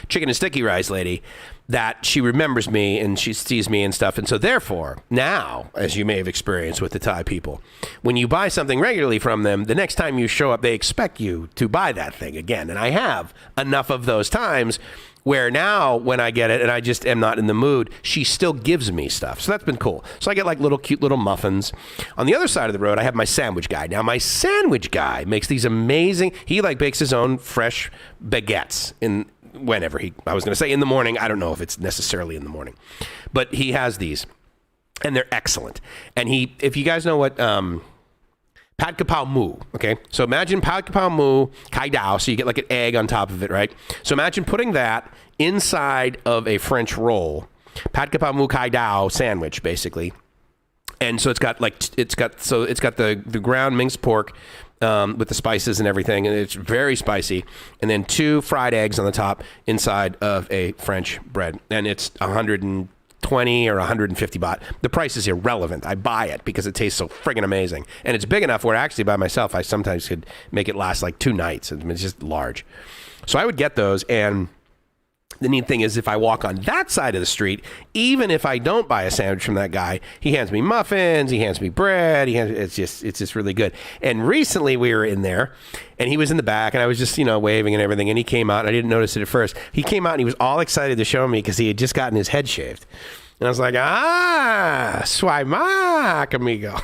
chicken and sticky rice lady that she remembers me and she sees me and stuff. And so therefore, now, as you may have experienced with the Thai people, when you buy something regularly from them, the next time you show up, they expect you to buy that thing again. And I have enough of those times where now when I get it and I just am not in the mood, she still gives me stuff. So that's been cool. So I get like little cute little muffins. On the other side of the road, I have my sandwich guy. Now my sandwich guy makes these amazing, he like bakes his own fresh baguettes I was going to say in the morning. I don't know if it's necessarily in the morning, but he has these and they're excellent. And if you guys know what, pad kapow mu, okay? So imagine pad kapow mu, kai dao, so you get like an egg on top of it, right? So imagine putting that inside of a French roll, pad kapow mu kai dao sandwich, basically. And so it's got the ground minced pork with the spices and everything, and it's very spicy. And then 2 fried eggs on the top inside of a French bread, and it's 120 or 150 baht. The price is irrelevant. I buy it because it tastes so friggin' amazing, and it's big enough where actually by myself I sometimes could make it last like 2 nights. It's just large. So I would get those, and the neat thing is if I walk on that side of the street, even if I don't buy a sandwich from that guy, he hands me muffins, he hands me bread, it's just really good. And recently we were in there and he was in the back and I was just, waving and everything, and he came out and I didn't notice it at first. He came out and he was all excited to show me because he had just gotten his head shaved. And I was like, swai mak, amigo.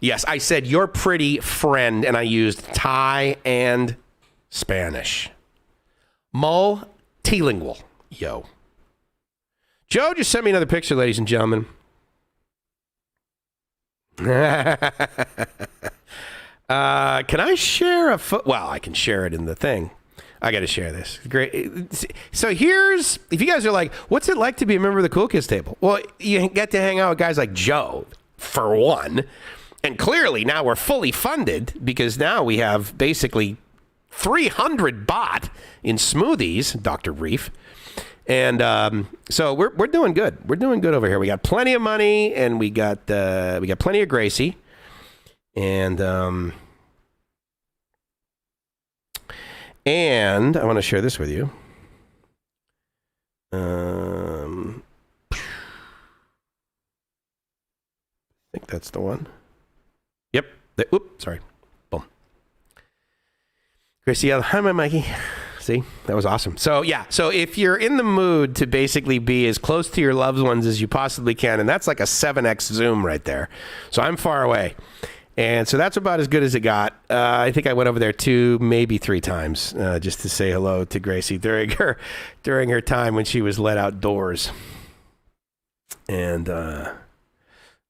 Yes, I said, your pretty friend, and I used Thai and Spanish. Multilingual. Yo. Joe just sent me another picture, ladies and gentlemen. Can I share well, I can share it in the thing. I got to share this. Great. So if you guys are like, what's it like to be a member of the Cool Kids table? Well, you get to hang out with guys like Joe, for one. And clearly now we're fully funded because now we have basically 300 baht in smoothies, Dr. Reef. And so we're doing good. We're doing good over here. We got plenty of money, and we got plenty of Gracie. And I want to share this with you. I think that's the one. Yep. Sorry. Boom. Gracie, hi, my Mikey. See, that was awesome. So yeah, so if you're in the mood to basically be as close to your loved ones as you possibly can, and that's like a 7x zoom right there. So I'm far away. And so that's about as good as it got. I think I went over there 2, maybe 3 times just to say hello to Gracie during her time when she was let outdoors. And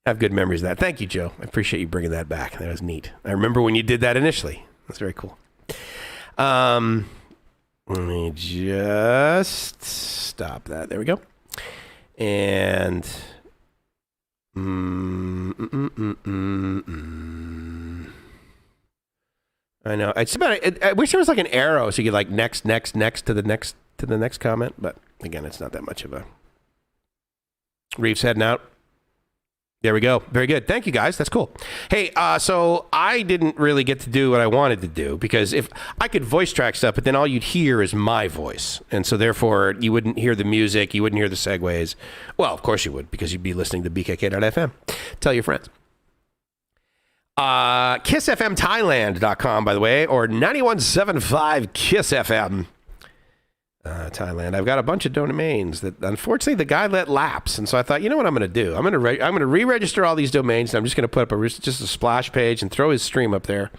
have good memories of that. Thank you, Joe. I appreciate you bringing that back. That was neat. I remember when you did that initially. That's very cool. Let me just stop that. There we go. And I know. It's about. I wish there was like an arrow so you could like next to the next comment. But again, it's not that much of a. Reef's heading out. There we go. Very good. Thank you, guys. That's cool. Hey, so I didn't really get to do what I wanted to do because if I could voice track stuff, but then all you'd hear is my voice. And so therefore, you wouldn't hear the music. You wouldn't hear the segues. Well, of course you would because you'd be listening to BKK.FM. Tell your friends. KissFMThailand.com, by the way, or 9175 Kiss FM Thailand. I've got a bunch of domains that, unfortunately, the guy let lapse. And so I thought, you know what I'm going to do? I'm going to re-register all these domains, and I'm just going to put up just a splash page and throw his stream up there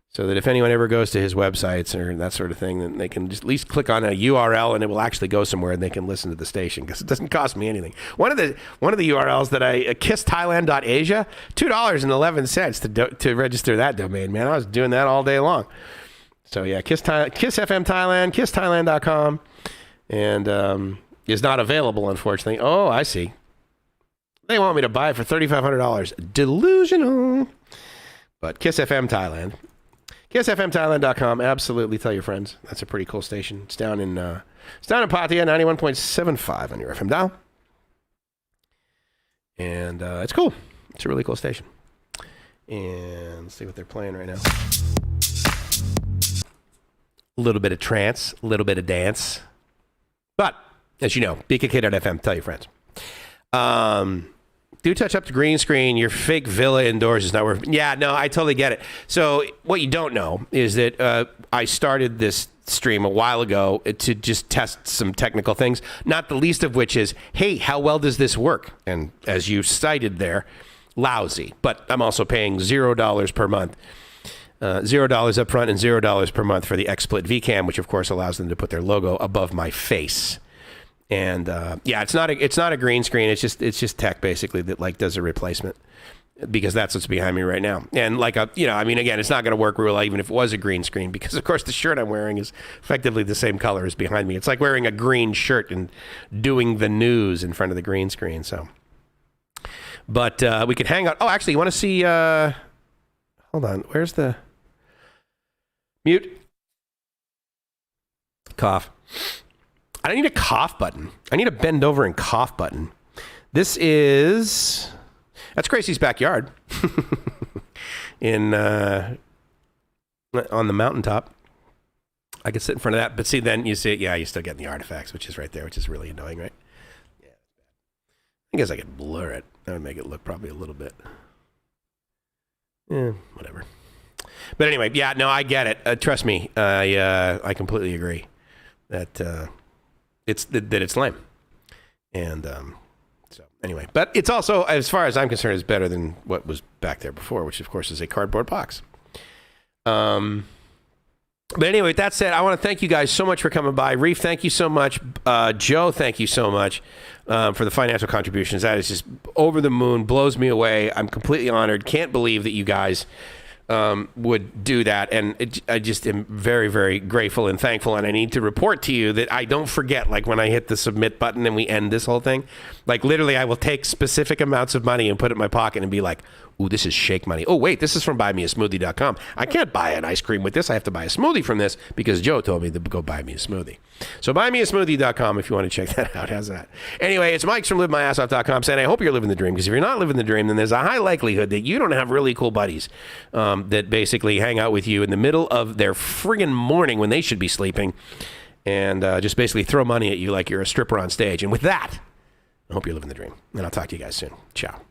so that if anyone ever goes to his websites or that sort of thing, then they can just at least click on a URL and it will actually go somewhere and they can listen to the station because it doesn't cost me anything. One of the URLs that I kissthailand.asia, $2.11 to register that domain, man. I was doing that all day long. So yeah, Kiss FM Thailand, kissthailand.com, and is not available, unfortunately. Oh, I see. They want me to buy it for $3,500. Delusional. But Kiss FM Thailand. KissFMThailand.com. Absolutely, tell your friends. That's a pretty cool station. It's down in Pattaya, 91.75 on your FM dial. And it's cool. It's a really cool station. And let's see what they're playing right now. A little bit of trance, a little bit of dance. But, as you know, BKK.FM, tell your friends. Do touch up the green screen. Your fake villa indoors is not worth. Yeah, no, I totally get it. So what you don't know is that I started this stream a while ago to just test some technical things, not the least of which is, hey, how well does this work? And as you cited there, lousy. But I'm also paying $0 per month. $0 up front and $0 per month for the XSplit VCam, which of course allows them to put their logo above my face. And yeah, it's not a green screen. It's just tech basically that like does a replacement because that's what's behind me right now. And like again, it's not going to work real well even if it was a green screen because of course the shirt I'm wearing is effectively the same color as behind me. It's like wearing a green shirt and doing the news in front of the green screen. So, but we could hang out. Oh, actually, you want to see? Hold on. Where's the mute? Cough. I don't need a cough button. I need a bend over and cough button. That's Gracie's backyard on the mountaintop. I could sit in front of that, but see, then you see it. Yeah, you're still getting the artifacts, which is right there, which is really annoying, right? Yeah. I guess I could blur it. That would make it look probably a little bit. Yeah, whatever. But anyway, yeah, no, I get it. Trust me, I completely agree that. It's lame. And so anyway, but it's also, as far as I'm concerned, is better than what was back there before, which of course is a cardboard box. But anyway, with that said, I want to thank you guys so much for coming by. Reef, thank you so much. Joe, thank you so much for the financial contributions. That is just over the moon, blows me away. I'm completely honored. Can't believe that you guys would do that, and I just am very, very grateful and thankful, and I need to report to you that I don't forget, like when I hit the submit button and we end this whole thing, like literally I will take specific amounts of money and put it in my pocket and be like, ooh, this is shake money. Oh, wait, this is from buymeasmoothie.com. I can't buy an ice cream with this. I have to buy a smoothie from this because Joe told me to go buy me a smoothie. So buymeasmoothie.com if you want to check that out. How's that? Anyway, it's Mike's from livemyassoff.com saying I hope you're living the dream, because if you're not living the dream, then there's a high likelihood that you don't have really cool buddies that basically hang out with you in the middle of their friggin' morning when they should be sleeping and just basically throw money at you like you're a stripper on stage. And with that, I hope you're living the dream. And I'll talk to you guys soon. Ciao.